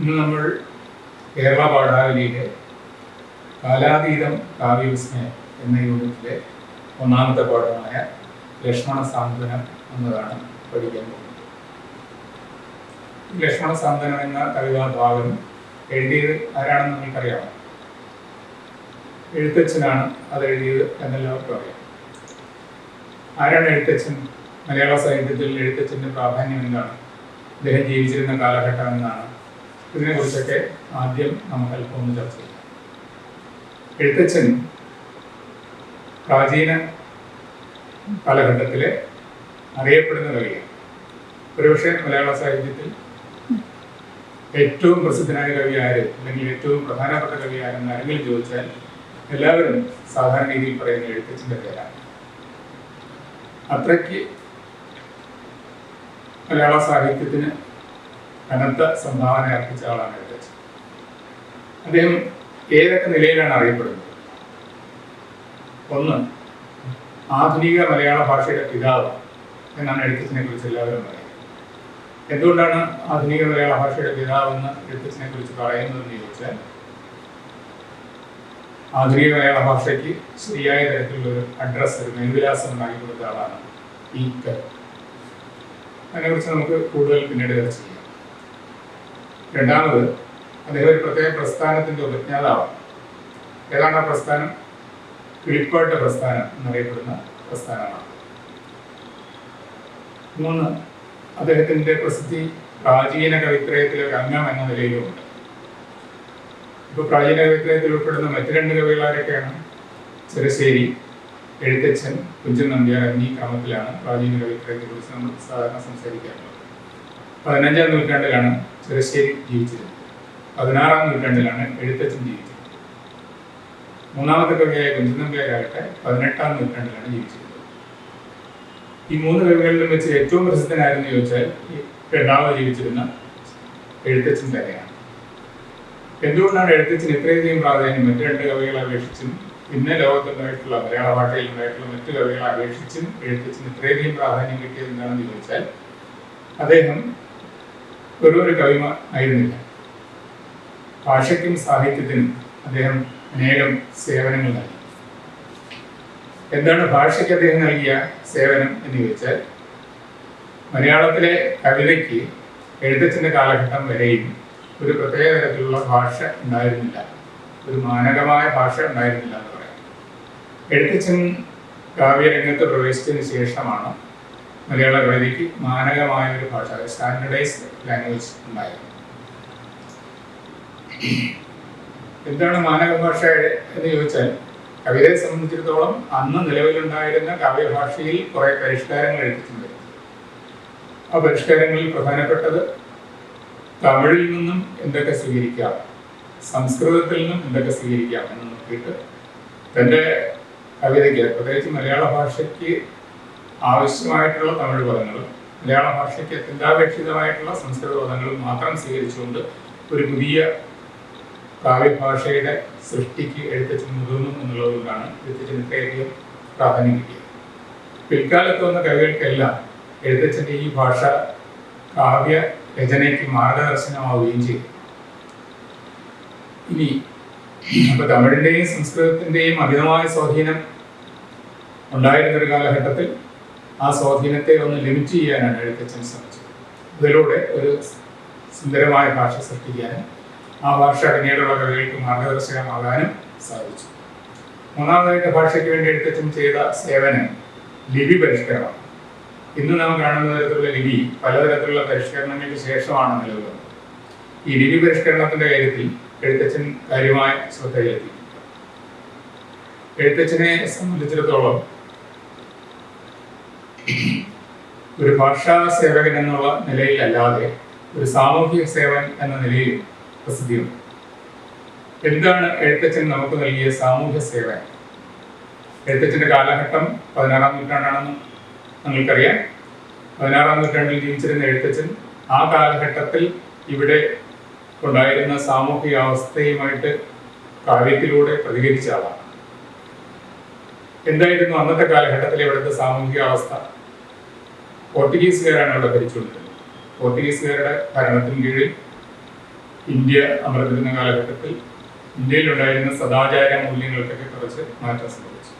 ഇന്ന് നമ്മൾ കേരള പാഠാവലിയിലെ കാലാതീതം കാവ്യവിസ്മയം എന്ന യൂണിറ്റിലെ ഒന്നാമത്തെ പാഠമായ ലക്ഷ്മണ സാന്ത്വനം എന്നതാണ് പഠിക്കാൻ പോകുന്നത്. ലക്ഷ്മണ സാന്ത്വനം എന്ന കവിതാഭാഗം എഴുതിയത് ആരാണെന്ന് നിങ്ങൾക്കറിയാമോ? എഴുത്തച്ഛനാണ് അത് എഴുതിയത് എന്നെല്ലാവർക്കും അറിയാം. ആരാണ് എഴുത്തച്ഛൻ? മലയാള സാഹിത്യത്തിൽ എഴുത്തച്ഛൻ്റെ പ്രാധാന്യം എന്താണ്? അദ്ദേഹം ജീവിച്ചിരുന്ന കാലഘട്ടം എന്നാണ്? ഇതിനെക്കുറിച്ചൊക്കെ ആദ്യം നമുക്ക് അല്പം ഒന്ന് ചർച്ച ചെയ്യാം. എഴുത്തച്ഛൻ പ്രാചീന കാലഘട്ടത്തിലെ അറിയപ്പെടുന്ന കവിയാണ്. ഒരുപക്ഷെ മലയാള സാഹിത്യത്തിൽ ഏറ്റവും പ്രസിദ്ധനായ കവി ആര്, അല്ലെങ്കിൽ ഏറ്റവും പ്രധാനപ്പെട്ട കവി ആരെന്ന് ആരെങ്കിലും ചോദിച്ചാൽ എല്ലാവരും സാധാരണ രീതിയിൽ പറയുന്ന എഴുത്തച്ഛൻ്റെ പേരാണ്. അത്രയ്ക്ക് മലയാള സാഹിത്യത്തിന് കനത്ത സംഭാവന അർപ്പിച്ച ആളാണ് എഴുത്തച്ഛൻ. അദ്ദേഹം ഏതൊക്കെ നിലയിലാണ് അറിയപ്പെടുന്നത്? ഒന്ന്, ആധുനിക മലയാള ഭാഷയുടെ പിതാവ് എന്നാണ് എഴുത്തച്ഛനെ കുറിച്ച് എല്ലാവരും പറയുന്നത്. എന്തുകൊണ്ടാണ് ആധുനിക മലയാള ഭാഷയുടെ പിതാവെന്ന് എഴുത്തച്ഛനെ കുറിച്ച് പറയുന്നതെന്ന് ചോദിച്ചാൽ, ആധുനിക മലയാള ഭാഷയ്ക്ക് ശരിയായ തരത്തിലുള്ളൊരു അഡ്രസ്സ്, ഒരു മേൽവിലാസം ഉണ്ടാക്കി കൊടുത്ത ആളാണ് ഈ കവി. അതിനെക്കുറിച്ച് നമുക്ക് കൂടുതൽ പിന്നീട് ചർച്ച ചെയ്യാം. രണ്ടാമത്, അദ്ദേഹം ഒരു പ്രത്യേക പ്രസ്ഥാനത്തിൻ്റെ ഉപജ്ഞാതാവാണ്. ഏതാണ് ആ പ്രസ്ഥാനം? കിളിപ്പാട്ട് പ്രസ്ഥാനം എന്നറിയപ്പെടുന്ന പ്രസ്ഥാനമാണ്. മൂന്ന്, അദ്ദേഹത്തിൻ്റെ പ്രസിദ്ധി പ്രാചീന കവിത്രയത്തിലെ ഒരു അംഗം എന്ന നിലയിലുമുണ്ട്. ഇപ്പോൾ പ്രാചീന കവിത്രയത്തിൽ ഉൾപ്പെടുന്ന മറ്റു രണ്ട് കവികളാരൊക്കെയാണ്? ചെറുശ്ശേരി, എഴുത്തച്ഛൻ, കുഞ്ചൻ നമ്പ്യാർ എന്നീ ക്രമത്തിലാണ് പ്രാചീന കവിത്രയത്തെ കുറിച്ച് നമ്മൾ സാധാരണ സംസാരിക്കാറുള്ളത്. 15-ാം നൂറ്റാണ്ടിലാണ് ചെറുശ്ശേരി ജീവിച്ചിരുന്നത്. 16-ാം നൂറ്റാണ്ടിലാണ് എഴുത്തച്ഛൻ ജീവിച്ചത്. മൂന്നാമത്തെ കവിയായ കുഞ്ചൻ നമ്പ്യാരാകട്ടെ 18-ാം നൂറ്റാണ്ടിലാണ് ജീവിച്ചിരുന്നത്. ഈ മൂന്ന് കവികളിലും വെച്ച് ഏറ്റവും പ്രസിദ്ധനായിരുന്നു ചോദിച്ചാൽ രണ്ടാമത് ജീവിച്ചിരുന്ന എഴുത്തച്ഛൻ തന്നെയാണ്. എന്തുകൊണ്ടാണ് എഴുത്തച്ഛൻ ഇത്രയധികം പ്രാധാന്യം മറ്റു രണ്ട് കവികളെ അപേക്ഷിച്ചും പിന്നെ ലോകത്തുണ്ടായിട്ടുള്ള മലയാള ഭാഷയിൽ ഉണ്ടായിട്ടുള്ള മറ്റു കവികളെ അപേക്ഷിച്ചും എഴുത്തച്ഛന് ഇത്രയധികം പ്രാധാന്യം കിട്ടിയത് എന്താണെന്ന് ചോദിച്ചാൽ, അദ്ദേഹം ഒരു കവിമ ആയിരുന്നില്ല. ഭാഷയ്ക്കും സാഹിത്യത്തിനും അദ്ദേഹം അനേകം സേവനങ്ങൾ നൽകി. എന്താണ് ഭാഷയ്ക്ക് അദ്ദേഹം നൽകിയ സേവനം എന്ന് ചോദിച്ചാൽ, മലയാളത്തിലെ കവിതയ്ക്ക് എഴുത്തച്ഛൻ്റെ കാലഘട്ടം വരെയും ഒരു പ്രത്യേക തരത്തിലുള്ള ഭാഷ ഉണ്ടായിരുന്നില്ല, ഒരു മാനകമായ ഭാഷ ഉണ്ടായിരുന്നില്ല എന്ന് പറയാം. എഴുത്തച്ഛൻ കാവ്യരംഗത്ത് പ്രവേശിച്ചതിന് ശേഷമാണ് മലയാള കവിതയ്ക്ക് മാനകമായ ഒരു ഭാഷ, സ്റ്റാൻഡേർഡൈസ്ഡ് ലാംഗ്വേജ് ഉണ്ടായത്. എന്താണ് മാനക ഭാഷ എന്ന് ചോദിച്ചാൽ, കവിതയെ സംബന്ധിച്ചിടത്തോളം അന്ന് നിലവിലുണ്ടായിരുന്ന കാവ്യഭാഷയിൽ കുറെ പരിഷ്കാരങ്ങൾ എഴുത്തിട്ടുണ്ട്. ആ പരിഷ്കാരങ്ങളിൽ പ്രധാനപ്പെട്ടത് തമിഴിൽ നിന്നും എന്തൊക്കെ സ്വീകരിക്കാം, സംസ്കൃതത്തിൽ നിന്നും എന്തൊക്കെ സ്വീകരിക്കാം എന്ന് നോക്കിയിട്ട് തൻ്റെ കവിതയ്ക്ക്, പ്രത്യേകിച്ച് മലയാള ഭാഷയ്ക്ക് ആവശ്യമായിട്ടുള്ള തമിഴ് പദങ്ങളും മലയാള ഭാഷയ്ക്ക് അത്യന്താപേക്ഷിതമായിട്ടുള്ള സംസ്കൃത പദങ്ങളും മാത്രം സ്വീകരിച്ചുകൊണ്ട് ഒരു പുതിയ കാവ്യഭാഷയുടെ സൃഷ്ടിക്ക് എഴുത്തച്ഛൻ മുതിർന്നു എന്നുള്ളതുകൊണ്ടാണ് എഴുത്തച്ഛന് ഇത്രയധികം പ്രാധാന്യം കിട്ടിയത്. പിൽക്കാലത്ത് വന്ന കവികൾക്കെല്ലാം എഴുത്തച്ഛൻ്റെ ഈ ഭാഷ കാവ്യ രചനയ്ക്ക് മാർഗദർശനമാവുകയും ചെയ്തു. ഇനി അപ്പോൾ തമിഴിൻ്റെയും സംസ്കൃതത്തിൻ്റെയും അമിതമായ സ്വാധീനം ഉണ്ടായിരുന്നൊരു കാലഘട്ടത്തിൽ ആ സ്വാധീനത്തെ ഒന്ന് ലിമിറ്റ് ചെയ്യാനാണ് എഴുത്തച്ഛൻ ശ്രമിച്ചത്. ഇതിലൂടെ ഒരു സുന്ദരമായ ഭാഷ സൃഷ്ടിക്കാനും ആ ഭാഷ പിന്നീടുള്ള കവികൾക്ക് മാർഗദർശകമാകാനും സാധിച്ചു. മൂന്നാമതായിട്ട് ഭാഷയ്ക്ക് വേണ്ടി എഴുത്തച്ഛൻ ചെയ്ത സേവനം ലിപി പരിഷ്കരണമാണ്. ഇന്ന് നാം കാണുന്ന തരത്തിലുള്ള ലിപി പലതരത്തിലുള്ള പരിഷ്കരണങ്ങൾക്ക് ശേഷമാണ് നിലവിൽ വന്നത്. ഈ ലിപി പരിഷ്കരണത്തിന്റെ കാര്യത്തിൽ എഴുത്തച്ഛൻ കാര്യമായ ശ്രദ്ധ ചെലുത്തി. എഴുത്തച്ഛനെ സംബന്ധിച്ചിടത്തോളം ഒരു ഭാഷാ സേവകൻ എന്നുള്ള നിലയിലല്ലാതെ ഒരു സാമൂഹിക സേവകൻ എന്ന നിലയിൽ പ്രസിദ്ധിയുണ്ട്. എന്താണ് എഴുത്തച്ഛൻ നമുക്ക് നൽകിയ സാമൂഹ്യ സേവനം? എഴുത്തച്ഛൻ്റെ കാലഘട്ടം 16-ാം നൂറ്റാണ്ടാണെന്ന് നിങ്ങൾക്കറിയാം. 16-ാം നൂറ്റാണ്ടിൽ ജീവിച്ചിരുന്ന എഴുത്തച്ഛൻ ആ കാലഘട്ടത്തിൽ ഇവിടെ ഉണ്ടായിരുന്ന സാമൂഹിക അവസ്ഥയുമായിട്ട് കാവ്യത്തിലൂടെ പ്രതികരിച്ച ആളാണ്. എന്തായിരുന്നു അന്നത്തെ കാലഘട്ടത്തിൽ ഇവിടുത്തെ സാമൂഹിക അവസ്ഥ? പോർച്ചുഗീസുകാരാണ് അവിടെ ഭരിച്ചുകൊണ്ടിരുന്നത്. പോർച്ചുഗീസുകാരുടെ ഭരണത്തിന് കീഴിൽ ഇന്ത്യ അമർന്നിരുന്ന കാലഘട്ടത്തിൽ ഇന്ത്യയിലുണ്ടായിരുന്ന സദാചാര മൂല്യങ്ങൾക്കൊക്കെ കുറച്ച് മാറ്റം സംഭവിച്ചു.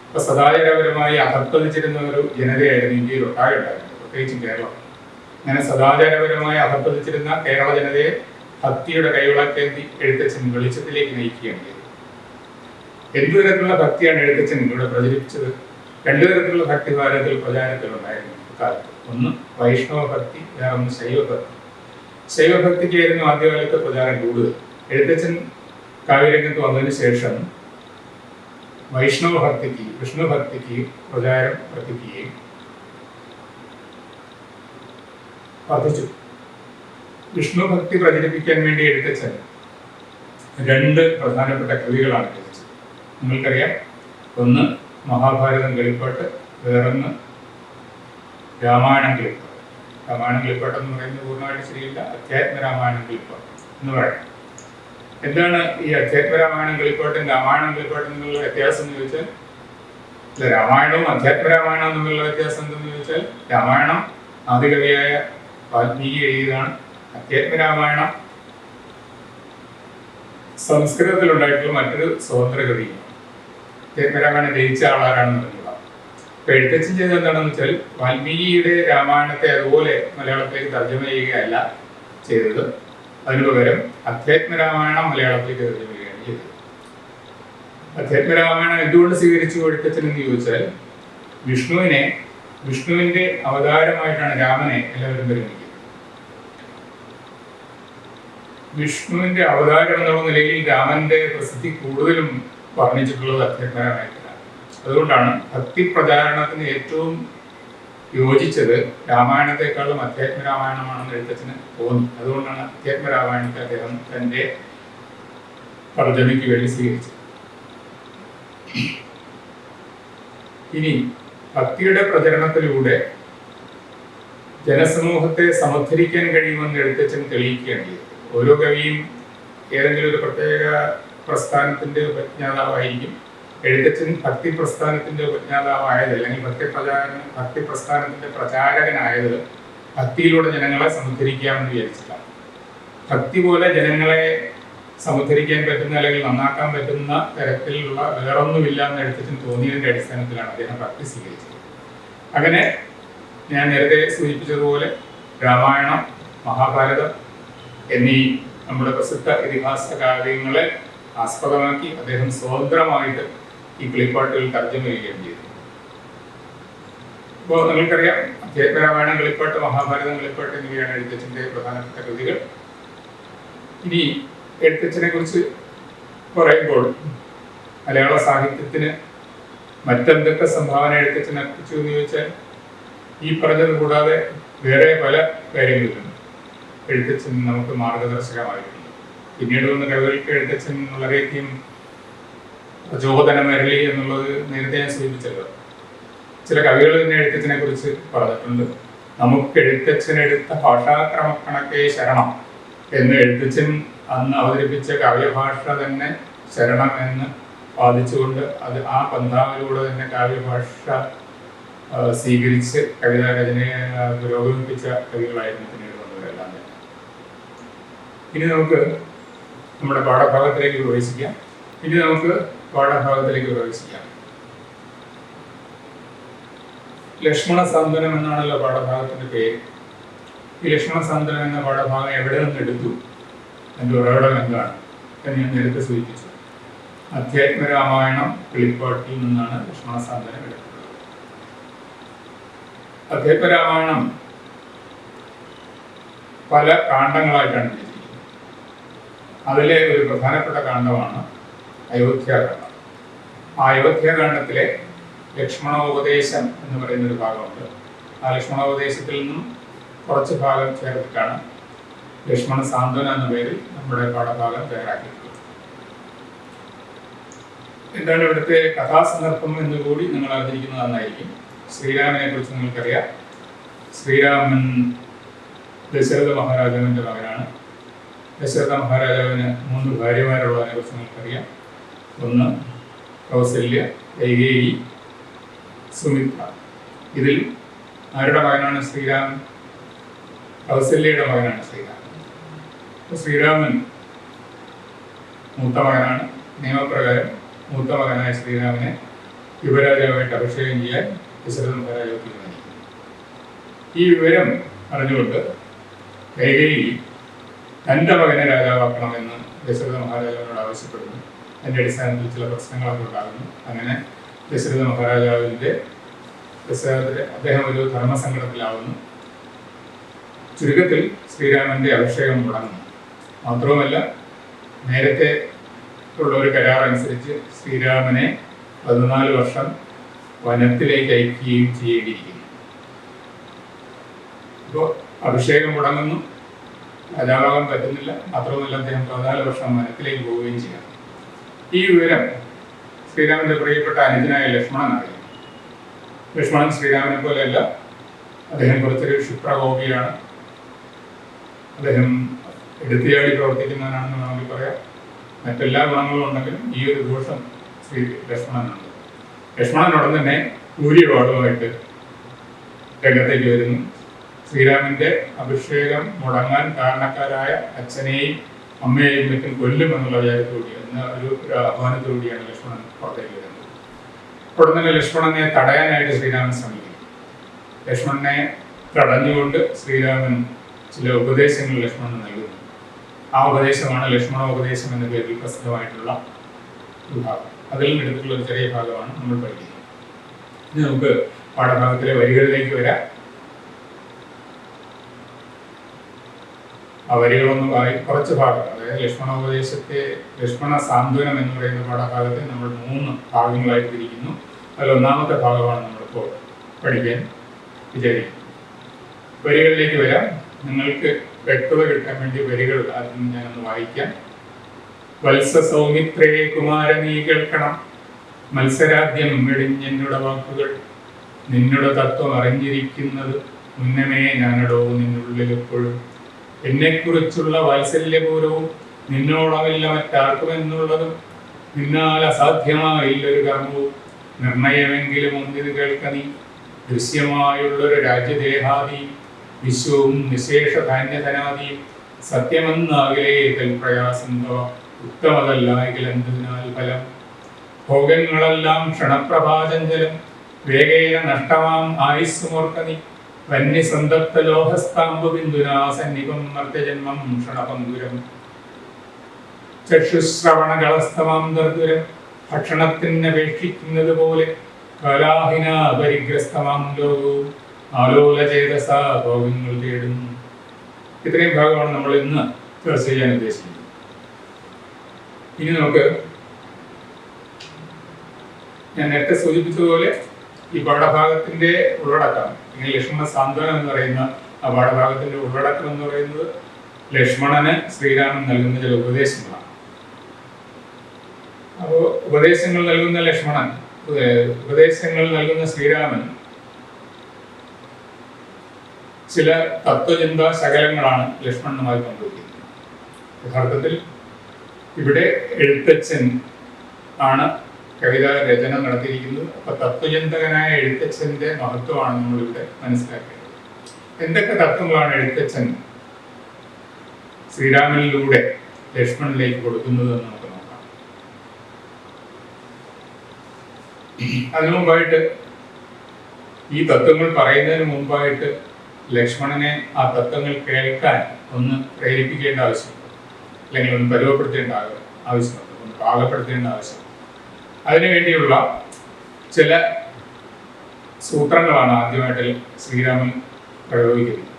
അപ്പോൾ സദാചാരപരമായി അധപ്പതിച്ചിരുന്ന ഒരു ജനതയായിരുന്നു ഇന്ത്യയിൽ ഒട്ടാകെ ഉണ്ടായിരുന്നത്, പ്രത്യേകിച്ചും കേരളം. അങ്ങനെ സദാചാരപരമായി അധപ്പതിച്ചിരുന്ന കേരള ജനതയെ ഭക്തിയുടെ കൈവിളക്കേന്തി എഴുത്തച്ഛൻ വെളിച്ചത്തിലേക്ക് നയിക്കുകയാണ് ചെയ്തത്. എന്തു തരത്തിലുള്ള ഭക്തിയാണ് എഴുത്തച്ഛൻ ഇവിടെ പ്രചരിപ്പിച്ചത്? രണ്ടു തരത്തിലുള്ള ഭക്തി ഭാരതത്തിൽ പ്രചാരത്തിലുണ്ടായിരുന്നു കാലത്ത്. ഒന്ന് വൈഷ്ണവ ഭക്തി, വേറൊന്ന് ശൈവഭക്തി. ശൈവഭക്തിക്കായിരുന്നു ആദ്യകാലത്ത് പ്രചാരം കൂടുതൽ. എഴുത്തച്ഛൻ കാവ്യരംഗത്ത് വന്നതിന് ശേഷം വൈഷ്ണവ ഭക്തിക്ക്, വിഷ്ണു ഭക്തിക്ക് പ്രചാരം വർദ്ധിക്കുകയും വർദ്ധിച്ചു. വിഷ്ണു ഭക്തി പ്രചരിപ്പിക്കാൻ വേണ്ടി എഴുത്തച്ഛൻ രണ്ട് പ്രധാനപ്പെട്ട കൃതികളാണ് രചിച്ചത്. നിങ്ങൾക്കറിയാം, ഒന്ന് മഹാഭാരതം കിളിപ്പാട്ട്, വേറൊന്ന് രാമായണം കിളിപ്പാട്ട്. രാമായണം കിളിപ്പാട്ട് എന്ന് പറയുന്നത് പൂർണ്ണമായിട്ട് ശരിയില്ല, അധ്യാത്മ രാമായണം കിളിപ്പാട്ട് എന്ന് പറയാം. എന്താണ് ഈ അധ്യാത്മ രാമായണം കിളിപ്പാട്ടും രാമായണം കിളിപ്പാട്ടും തമ്മിലുള്ള വ്യത്യാസം എന്ന് ചോദിച്ചാൽ, രാമായണവും അധ്യാത്മ രാമായണവും തമ്മിലുള്ള വ്യത്യാസം എന്തെന്ന് ചോദിച്ചാൽ, രാമായണം ആദികവിയായ വാൽമീകി എഴുതിയതാണ്. അധ്യാത്മ രാമായണം സംസ്കൃതത്തിലുണ്ടായിട്ടുള്ള മറ്റൊരു സ്വതന്ത്ര കൃതിയാണ്. അധ്യാത്മ രാമായണം രചിച്ച ആളാരാണെന്ന് പറഞ്ഞുള്ള. ഇപ്പൊ എഴുത്തച്ഛൻ ചെയ്തത് എന്താണെന്ന് വെച്ചാൽ, വാൽമീകിയുടെ രാമായണത്തെ അതുപോലെ മലയാളത്തിലേക്ക് തർജ്ജമ ചെയ്യുകയല്ല ചെയ്തത്, അതിനു പകരം അധ്യാത്മ രാമായണം മലയാളത്തിലേക്ക് തർജ്ജമ ചെയ്യുകയാണ് ചെയ്തത്. അധ്യാത്മ രാമായണം എന്തുകൊണ്ട് സ്വീകരിച്ചു എഴുത്തച്ഛൻ എന്ന് ചോദിച്ചാൽ, വിഷ്ണുവിന്റെ അവതാരമായിട്ടാണ് രാമനെ എല്ലാവരും പരിഗണിക്കുന്നത്. വിഷ്ണുവിന്റെ അവതാരം എന്നുള്ള നിലയിൽ രാമന്റെ പ്രസിദ്ധി കൂടുതലും വർണ്ണിച്ചിട്ടുള്ളത് അധ്യാത്മരാമായണത്തിലാണ്. അതുകൊണ്ടാണ് ഭക്തി പ്രചാരണത്തിന് ഏറ്റവും യോജിച്ചത് രാമായണത്തെക്കാളും അധ്യാത്മ രാമായണമാണെന്ന് എഴുത്തച്ഛന് തോന്നി. അതുകൊണ്ടാണ് അധ്യാത്മ രാമായണത്തെ അദ്ദേഹം തന്റെ തർജ്ജമയ്ക്ക് വേണ്ടി സ്വീകരിച്ചത്. ഇനി ഭക്തിയുടെ പ്രചരണത്തിലൂടെ ജനസമൂഹത്തെ സമുദ്ധരിക്കാൻ കഴിയുമെന്ന് എഴുത്തച്ഛൻ തെളിയിക്കുകയാണ് ചെയ്തത്. ഓരോ കവിയും ഏതെങ്കിലും ഒരു പ്രത്യേക പ്രസ്ഥാനത്തിന്റെ ഉപജ്ഞാതാവായിരിക്കും. എഴുത്തച്ഛൻ ഭക്തി പ്രസ്ഥാനത്തിന്റെ ഉപജ്ഞാതാവായത്, അല്ലെങ്കിൽ ഭക്തി പ്രസ്ഥാനത്തിന്റെ പ്രചാരകനായത് ഭക്തിയിലൂടെ ജനങ്ങളെ സമുദ്ധരിക്കാമെന്ന് വിചാരിച്ചിട്ടാണ്. ഭക്തി പോലെ ജനങ്ങളെ സമുദ്ധരിക്കാൻ പറ്റുന്ന അല്ലെങ്കിൽ നന്നാക്കാൻ പറ്റുന്ന തരത്തിലുള്ള വേറൊന്നുമില്ല എന്ന് എഴുത്തച്ഛൻ തോന്നിയതിന്റെ അടിസ്ഥാനത്തിലാണ് അദ്ദേഹം ഭക്തി സ്വീകരിച്ചത്. അങ്ങനെ ഞാൻ നേരത്തെ സൂചിപ്പിച്ചതുപോലെ രാമായണം, മഹാഭാരതം എന്നീ നമ്മുടെ പ്രസിദ്ധ ഇതിഹാസ കാവ്യങ്ങളെ ആസ്പദമാക്കി അദ്ദേഹം സ്വതന്ത്രമായിട്ട് ഈ കിളിപ്പാട്ടുകൾ തർജ്ജമ ചെയ്യുകയും ചെയ്തു. ഇപ്പോൾ നിങ്ങൾക്കറിയാം, അധ്യാത്മ രാമായണം കിളിപ്പാട്ട്, മഹാഭാരതം കിളിപ്പാട്ട് എന്നിവയാണ് എഴുത്തച്ഛൻ്റെ പ്രധാനപ്പെട്ട കൃതികൾ. ഇനി എഴുത്തച്ഛനെ കുറിച്ച് പറയുമ്പോൾ മലയാള സാഹിത്യത്തിന് മറ്റെന്തൊക്കെ സംഭാവന എഴുത്തച്ഛൻ അർപ്പിച്ചു എന്ന് ചോദിച്ചാൽ, ഈ പറഞ്ഞത് കൂടാതെ വേറെ പല കാര്യങ്ങളിലും എഴുത്തച്ഛൻ നമുക്ക് മാർഗദർശകമായിട്ടുണ്ട്. പിന്നീട് വന്ന കവികൾക്ക് എഴുത്തച്ഛൻ വളരെയധികം പ്രചോദനമരളി എന്നുള്ളത് നേരത്തെ ഞാൻ സൂചിപ്പിച്ചല്ലോ. ചില കവികൾ തന്നെ എഴുത്തച്ഛനെ കുറിച്ച് പറഞ്ഞിട്ടുണ്ട്. നമുക്ക് എഴുത്തച്ഛനെടുത്ത ഭാഷാക്രമക്കണക്കെ ശരണം എന്ന് എഴുത്തച്ഛൻ അന്ന് അവതരിപ്പിച്ച കാവ്യഭാഷ തന്നെ ശരണം എന്ന് വാദിച്ചുകൊണ്ട് ആ പന്ഥാവിലൂടെ തന്നെ കാവ്യഭാഷ സ്വീകരിച്ച് കവിതാരചനയെ പുരോഗമിപ്പിച്ച കവികളായിരുന്നു പിന്നീട് വന്നവരെല്ലാം തന്നെ. ഇനി നമുക്ക് നമ്മുടെ പാഠഭാഗത്തിലേക്ക് പ്രവേശിക്കാം. ലക്ഷ്മണ സാന്ത്വനം എന്നാണല്ലോ പാഠഭാഗത്തിന്റെ പേര്. ഈ ലക്ഷ്മണ സാന്ത്വനം എന്ന പാഠഭാഗം എവിടെ നിന്ന് എടുത്തു, അതിൻ്റെ ഉറവിടം എന്താണ് എന്ന് ഞാൻ നേരത്തെ സൂചിപ്പിച്ചു. അധ്യാത്മ രാമായണം കിളിപ്പാട്ടിൽ നിന്നാണ് ലക്ഷ്മണ സാന്ത്വനം എടുക്കുന്നത്. അധ്യാത്മ രാമായണം പല കാണ്ഡങ്ങളായിട്ടാണ് തിരിച്ചിരിക്കുന്നത്. അതിലെ ഒരു പ്രധാനപ്പെട്ട കാണ്ഡമാണ് അയോധ്യാകാന്ഡം. ആ അയോധ്യാകാന്ഡത്തിലെ ലക്ഷ്മണോപദേശം എന്ന് പറയുന്നൊരു ഭാഗമുണ്ട്. ആ ലക്ഷ്മണോപദേശത്തിൽ നിന്നും കുറച്ച് ഭാഗം ചേർത്തിട്ടാണ് ലക്ഷ്മണ സാന്ത്വന എന്ന പേരിൽ നമ്മുടെ പാഠഭാഗം തയ്യാറാക്കിയിട്ടുള്ളത്. എന്താണ് ഇവിടുത്തെ കഥാസന്ദർഭം എന്നുകൂടി നിങ്ങൾ അറിഞ്ഞിരിക്കുന്നത് നന്നായിരിക്കും. ശ്രീരാമനെ കുറിച്ച് നിങ്ങൾക്കറിയാം. ശ്രീരാമൻ ദശരഥ മഹാരാജാവിൻ്റെ മകനാണ്. ദശരഥ മഹാരാജാവിന് 3 ഭാര്യമാരുള്ളതിനെ കുറിച്ച് നിങ്ങൾക്കറിയാം. ഒന്ന് കൗസല്യ, കൈകേയി, സുമിത്ര. ഇതിൽ ആരുടെ മകനാണ് ശ്രീരാമൻ? കൗസല്യയുടെ മകനാണ് ശ്രീരാമൻ. ശ്രീരാമൻ മൂത്ത മകനാണ്. നിയമപ്രകാരം മൂത്ത മകനായ ശ്രീരാമനെ യുവരാജാവായിട്ട് അഭിഷേകം ചെയ്യാൻ ദശരഥ മഹാരാജാവ് തീരുമാനിക്കുന്നു. ഈ വിവരം അറിഞ്ഞുകൊണ്ട് കൈകേയി തൻ്റെ മകനെ രാജാവാക്കണമെന്ന് ദശരഥ മഹാരാജാവിനോട് ആവശ്യപ്പെടുന്നു. അതിൻ്റെ അടിസ്ഥാനത്തിൽ ചില പ്രശ്നങ്ങളൊക്കെ ഉണ്ടാകുന്നു. അങ്ങനെ ദശരഥ മഹാരാജാവിൻ്റെ അദ്ദേഹം ഒരു ധർമ്മസങ്കടത്തിലാവുന്നു. ചുരുക്കത്തിൽ ശ്രീരാമൻ്റെ അഭിഷേകം മുടങ്ങുന്നു. മാത്രവുമല്ല, നേരത്തെ ഉള്ള ഒരു കരാർ അനുസരിച്ച് ശ്രീരാമനെ 14 വർഷം വനത്തിലേക്ക് അയക്കുകയും ചെയ്യേണ്ടിയിരിക്കുന്നു. ഇപ്പോൾ അഭിഷേകം മുടങ്ങുന്നു, രാജാവാകാൻ പറ്റുന്നില്ല. മാത്രവുമല്ല, അദ്ദേഹം 14 വർഷം വനത്തിലേക്ക് പോവുകയും ചെയ്യാം. ഈ വിവരം ശ്രീരാമന്റെ പ്രിയപ്പെട്ട അനുജനായ ലക്ഷ്മണൻ അറിയാം. ലക്ഷ്മണൻ ശ്രീരാമനെ പോലെയല്ല, അദ്ദേഹം കുറച്ചൊരു ക്ഷിപ്രകോപിയാണ്. അദ്ദേഹം എടുത്തിയാടി പ്രവർത്തിക്കുന്നവനാണെന്ന് വേണമെങ്കിൽ പറയാം. മറ്റെല്ലാ ഗുണങ്ങളും ഉണ്ടെങ്കിലും ഈ ഒരു ദോഷം ലക്ഷ്മണനുണ്ട്. ലക്ഷ്മണൻ ഉടൻ തന്നെ സൂര്യവാളുമായിട്ട് രംഗത്തേക്ക് വരുന്നു. ശ്രീരാമന്റെ അഭിഷേകം മുടങ്ങാൻ കാരണക്കാരായ അച്ഛനെയും അമ്മയെയും മറ്റും കൊല്ലും എന്നുള്ള വിചാരത്തോടെ ഒരു ആഹ്വാനത്തോടെയാണ് ലക്ഷ്മണൻ പുറത്തേക്ക് വരുന്നത്. ഉടൻ തന്നെ ലക്ഷ്മണനെ തടയാനായിട്ട് ശ്രീരാമൻ ശ്രമിക്കുന്നു. ലക്ഷ്മണനെ തടഞ്ഞുകൊണ്ട് ശ്രീരാമൻ ചില ഉപദേശങ്ങൾ ലക്ഷ്മണന് നൽകുന്നു. ആ ഉപദേശമാണ് ലക്ഷ്മണോപദേശം എന്ന പേരിൽ പ്രസിദ്ധമായിട്ടുള്ള ഒരു ഭാഗം. അതിൽ നിന്ന് എടുത്തിട്ടുള്ള ഒരു ചെറിയ ഭാഗമാണ് നമ്മൾ പഠിക്കുന്നത്. ഇനി നമുക്ക് പാഠഭാഗത്തിലെ വരികളിലേക്ക് വരാം. ആ വരികളൊന്നും കുറച്ച് ഭാഗം, അതായത് ലക്ഷ്മണ സാന്ത്വനം എന്ന് പറയുന്ന പാഠഭാഗത്തെ നമ്മൾ 3 ഭാഗങ്ങളായിട്ട് തിരിക്കുന്നു. അതിൽ ഒന്നാമത്തെ ഭാഗമാണ് നമ്മളിപ്പോൾ പഠിക്കാൻ വിചാരിക്കുന്നത്. വരികളിലേക്ക് വരാം. നിങ്ങൾക്ക് വ്യക്തത കിട്ടാൻ വേണ്ടി വരികൾ ആദ്യം ഞാനൊന്ന് വായിക്കാം. വത്സ സൗമിത്രേ കുമാര നീ കേൾക്കണം, മത്സരാദ്യം വെടിഞ്ഞെന്നുടെ വാക്കുകൾ, നിന്നുടെ തത്വം അറിഞ്ഞിരിക്കുന്നത് മുന്നമേ ഞാനടോ നിന്നുള്ളിൽ എപ്പോഴും. എന്നെക്കുറിച്ചുള്ള വാത്സല്യപൂരവും നിന്നോളമില്ല മറ്റാർക്കും എന്നുള്ളതും, നിന്നാൽ അസാധ്യമായില്ലൊരു കർമ്മവും, നിർണയമെങ്കിലും ഒന്നിത് കേൾക്ക നീ. ദൃശ്യമായുള്ളൊരു രാജ്യദേഹാദി, വിശ്വവും നിശേഷ ധാന്യധനാദിയും, സത്യമെന്നാകിലേ തൽപ്രയാസന്തവ, ഉത്തമതല്ലായിലെന്തതിനാൽ ഫലം. ഭോഗങ്ങളെല്ലാം ക്ഷണപ്രഭാചഞ്ചലം, വേഗേന നഷ്ടമാം ആയുസ്സുമോർക്ക നീ. വന്യസന്തപ്ത ലോഹസ്താംബു ബിന്ദുനാ സന്നിപം മർത്യജന്മം ക്ഷണപങ്കുരം. ചക്ഷുശ്രവണകളസ്തമാം ദർദുരം, ഭക്ഷണത്തിനപേക്ഷിക്കുന്നത് പോലെ കലാഹിന പരിഗ്രസ്തമാം ലോകവും, ആലോലചേതസ ഭോഗങ്ങൾ തേടുന്നു. ഇത്രയും ഭാഗമാണ് നമ്മൾ ഇന്ന് ചർച്ച ചെയ്യാൻ ഉദ്ദേശിക്കുന്നത്. ഇനി നമുക്ക് ഞാൻ നേരത്തെ സൂചിപ്പിച്ചതുപോലെ ഈ പാഠഭാഗത്തിന്റെ ഉള്ളടക്കം, അല്ലെങ്കിൽ ലക്ഷ്മണ സാന്ത്വനം എന്ന് പറയുന്ന ആ പാഠഭാഗത്തിന്റെ ഉള്ളടക്കം എന്ന് പറയുന്നത് ലക്ഷ്മണന് ശ്രീരാമൻ നൽകുന്ന ചില ഉപദേശങ്ങളാണ്. അപ്പോൾ ഉപദേശങ്ങൾ നൽകുന്ന ഉപദേശങ്ങൾ നൽകുന്ന ശ്രീരാമൻ ചില തത്വചിന്താ ശകലങ്ങളാണ് ലക്ഷ്മണനുമായി പങ്കുവയ്ക്കുന്നത്. യഥാർത്ഥത്തിൽ ഇവിടെ എഴുത്തച്ഛൻ ആണ് കവിതാ രചന നടത്തിയിരിക്കുന്നത്. അപ്പൊ തത്വചിന്തകനായ എഴുത്തച്ഛന്റെ മഹത്വമാണ് നമ്മളിവിടെ മനസ്സിലാക്കേണ്ടത്. എന്തൊക്കെ തത്വങ്ങളാണ് എഴുത്തച്ഛൻ ശ്രീരാമനിലൂടെ ലക്ഷ്മണനിലേക്ക് കൊടുക്കുന്നത് എന്ന് നമുക്ക് നോക്കാം. അതിനു മുമ്പായിട്ട്, ഈ തത്വങ്ങൾ പറയുന്നതിന് മുമ്പായിട്ട് ലക്ഷ്മണനെ ആ തത്വങ്ങൾ കേൾക്കാൻ ഒന്ന് പ്രേരിപ്പിക്കേണ്ട ആവശ്യമുണ്ട്, അല്ലെങ്കിൽ ഒന്ന് പരുവപ്പെടുത്തേണ്ട ആവശ്യമുണ്ട്, ഒന്ന് പാകപ്പെടുത്തേണ്ട ആവശ്യമുണ്ട്. അതിനുവേണ്ടിയുള്ള ചില സൂത്രങ്ങളാണ് ആദ്യമായിട്ട് ശ്രീരാമൻ പ്രയോഗിക്കുന്നത്.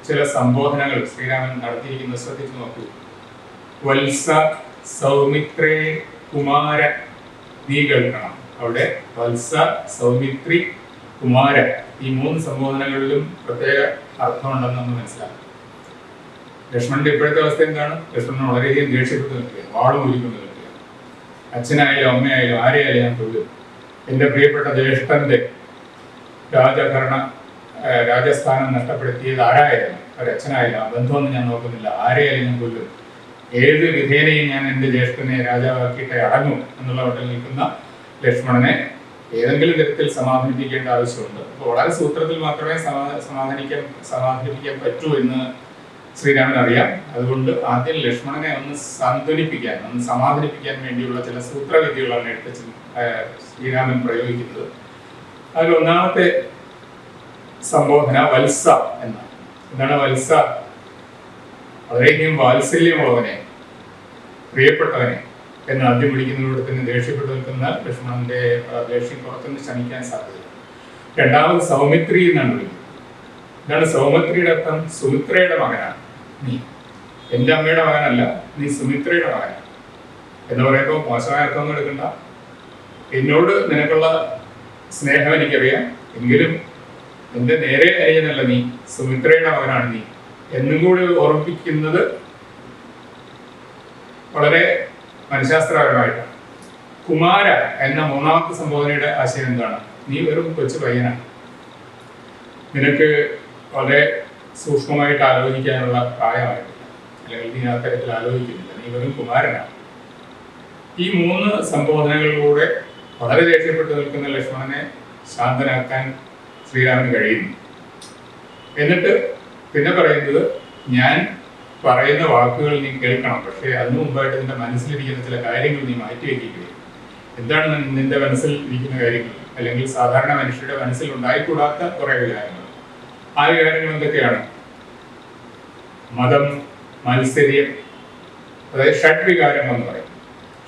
ചില സംബോധനകൾ ശ്രീരാമൻ നടത്തിയിരിക്കുന്നത് ശ്രദ്ധിച്ചു നോക്കൂ. വത്സ സൗമിത്രേ കുമാര നീ കേൾക്കണം. അവിടെ വത്സ, സൗമിത്രി, കുമാര, ഈ 3 സംബോധനകളിലും പ്രത്യേക അർത്ഥമുണ്ടെന്ന് നമ്മൾ മനസ്സിലാക്കും. ലക്ഷ്മണന്റെ ഇപ്പോഴത്തെ അവസ്ഥ എന്താണ്? ലക്ഷ്മണൻ വളരെയധികം ദേഷ്യപ്പെട്ട് നിൽക്കുക, വാളും ഊരിക്കൊണ്ട് നിൽക്കുക. അച്ഛനായാലും അമ്മയായാലും ആരെയായാലും ഞാൻ കൊല്ലും. എൻ്റെ പ്രിയപ്പെട്ട ജ്യേഷ്ഠന്റെ രാജസ്ഥാനം നഷ്ടപ്പെടുത്തിയത് ആരായാലും, ഒരച്ഛനായാലും, ആ ബന്ധമൊന്നും ഞാൻ നോക്കുന്നില്ല, ആരെയായാലും ഞാൻ കൊല്ലും. ഏത് വിധേനയും ഞാൻ എൻ്റെ ജ്യേഷ്ഠനെ രാജാവാക്കിയിട്ടേ അടങ്ങും എന്നുള്ള വട്ടിൽ നിൽക്കുന്ന ലക്ഷ്മണനെ ഏതെങ്കിലും തരത്തിൽ സമാധാനിപ്പിക്കേണ്ട ആവശ്യമുണ്ട്. അപ്പോൾ വളരെ സൂത്രത്തിൽ മാത്രമേ സമാധാനിപ്പിക്കാൻ പറ്റൂ എന്ന് ശ്രീരാമൻ അറിയാം. അതുകൊണ്ട് ആദ്യം ലക്ഷ്മണനെ ഒന്ന് സാന്ത്വനിപ്പിക്കാൻ, ഒന്ന് സമാധാനിപ്പിക്കാൻ വേണ്ടിയുള്ള ചില സൂത്രവിദ്യകളാണ് എഴുത്തച്ഛൻ ശ്രീരാമൻ പ്രയോഗിക്കുന്നത്. അതിൽ ഒന്നാമത്തെ സംബോധന വത്സ എന്നാണ്. എന്താണ് വത്സ? വളരെയധികം വാത്സല്യമുള്ളവനെ, പ്രിയപ്പെട്ടവനെ എന്ന് ആദ്യം വിളിക്കുന്നതിലൂടെ തന്നെ ദേഷ്യപ്പെട്ടു നിൽക്കുന്ന ലക്ഷ്മണന്റെ ദേഷ്യം പുറത്തുനിന്ന് ശമിക്കാൻ സാധ്യത. രണ്ടാമത് സൗമിത്രി എന്നാണ് വിളിക്കുന്നത്. എന്താണ് സൗമിത്രിയുടെ അർത്ഥം? സുമിത്രയുടെ മകനാണ് നീ, എൻ്റെ അമ്മയുടെ മകനല്ല, നീ സുമിത്രയുടെ മകനാണ് എന്ന് പറയുമ്പോൾ മോശമായ അർത്ഥമൊന്നും എടുക്കണ്ട. എന്നോട് നിനക്കുള്ള സ്നേഹം എനിക്കറിയാം, എങ്കിലും എൻ്റെ നേരെ അനിയനല്ല നീ, സുമിത്രയുടെ മകനാണ് നീ എന്നും കൂടി ഓർമ്മിപ്പിക്കുന്നത് വളരെ മനഃശാസ്ത്രപരമായിട്ടാണ്. കുമാര എന്ന മൂന്നാമത്തെ സംബോധനയുടെ ആശയം എന്താണ്? നീ വെറും കൊച്ചു പയ്യനാണ്, നിനക്ക് വളരെ സൂക്ഷ്മമായിട്ട് ആലോചിക്കാനുള്ള പ്രായമായിട്ടില്ല, അല്ലെങ്കിൽ നീ ആ തരത്തിൽ ആലോചിക്കുന്നില്ല, നീ വെറും കുമാരനാണ്. ഈ മൂന്ന് സംബോധനകളിലൂടെ വളരെ ദേഷ്യപ്പെട്ടു നിൽക്കുന്ന ലക്ഷ്മണനെ ശാന്തനാക്കാൻ ശ്രീരാമന് കഴിയുന്നു. എന്നിട്ട് പിന്നെ പറയുന്നത്, ഞാൻ പറയുന്ന വാക്കുകൾ നീ കേൾക്കണം, പക്ഷേ അതിനു മുമ്പായിട്ട് നിന്റെ മനസ്സിലിരിക്കുന്ന ചില കാര്യങ്ങൾ നീ മാറ്റിവെക്കുകയും. എന്താണ് നിന്റെ മനസ്സിൽ ഇരിക്കുന്ന കാര്യങ്ങൾ? അല്ലെങ്കിൽ സാധാരണ മനുഷ്യരുടെ മനസ്സിൽ ഉണ്ടായിക്കൂടാത്ത കുറെ വികാരങ്ങൾ. ആ വികാരങ്ങൾ എന്തൊക്കെയാണ്? മതം, മത്സര്യം, അതായത് ഷഡ്വികാരങ്ങൾ എന്ന് പറയും.